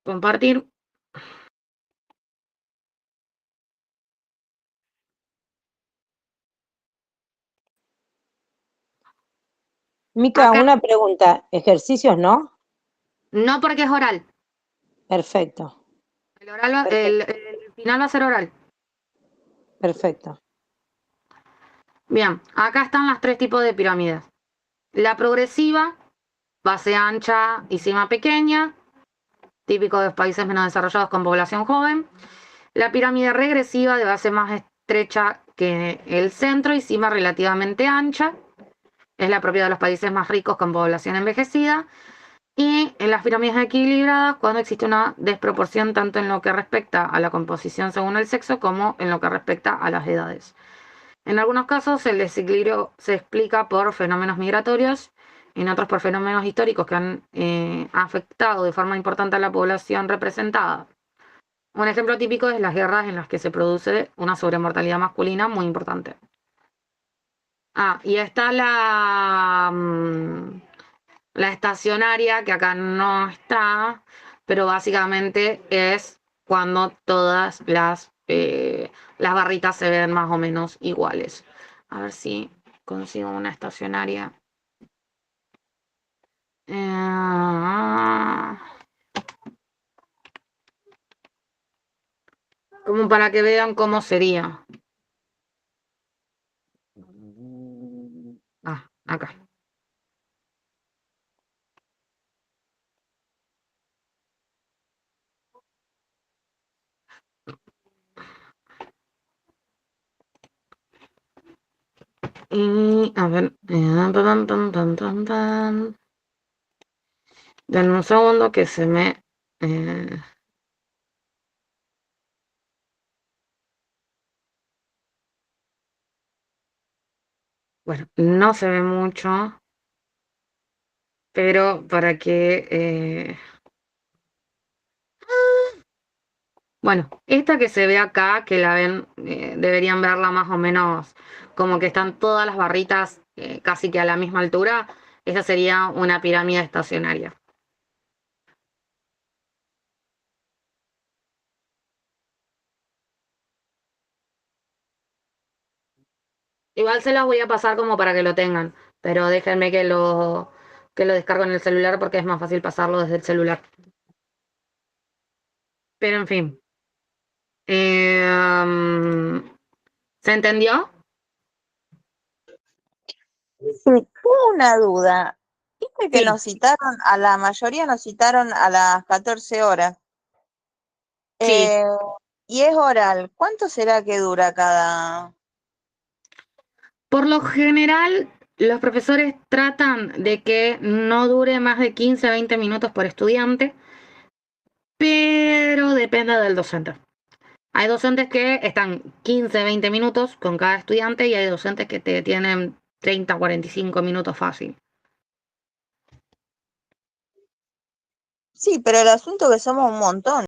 Compartir. Mica, Acá. una pregunta. ¿Ejercicios no? No, porque es oral. Perfecto, El oral el final va a ser oral. perfecto. Bien, acá están las 3 tipos de pirámides. La progresiva, base ancha y cima pequeña, típico de los países menos desarrollados con población joven. La pirámide regresiva, de base más estrecha que el centro y cima relativamente ancha. Es la propia de los países más ricos con población envejecida. Y en las pirámides equilibradas, cuando existe una desproporción tanto en lo que respecta a la composición según el sexo como en lo que respecta a las edades. En algunos casos el desequilibrio se explica por fenómenos migratorios, en otros por fenómenos históricos que han afectado de forma importante a la población representada. Un ejemplo típico es las guerras en las que se produce una sobremortalidad masculina muy importante. Y está la estacionaria, que acá no está, pero básicamente es cuando todas las barritas se ven más o menos iguales. A ver si consigo una estacionaria. Como para que vean cómo sería. Acá. Y a ver, denme un segundo que se me... Bueno, no se ve mucho, pero para que... Bueno, esta que se ve acá, que la ven, deberían verla más o menos como que están todas las barritas casi que a la misma altura. Esa sería una pirámide estacionaria. Igual se las voy a pasar como para que lo tengan, pero déjenme que lo descargo en el celular porque es más fácil pasarlo desde el celular. Pero en fin. ¿Se entendió? Sí, tengo una duda. Viste que Sí. nos citaron, a la mayoría nos citaron a las 14 horas. Sí. Y es oral. ¿Cuánto será que dura cada? Por lo general, los profesores tratan de que no dure más de 15 a 20 minutos por estudiante, pero depende del docente. Hay docentes que están 15, 20 minutos con cada estudiante y hay docentes que te tienen 30, 45 minutos fácil. Sí, pero el asunto es que somos un montón.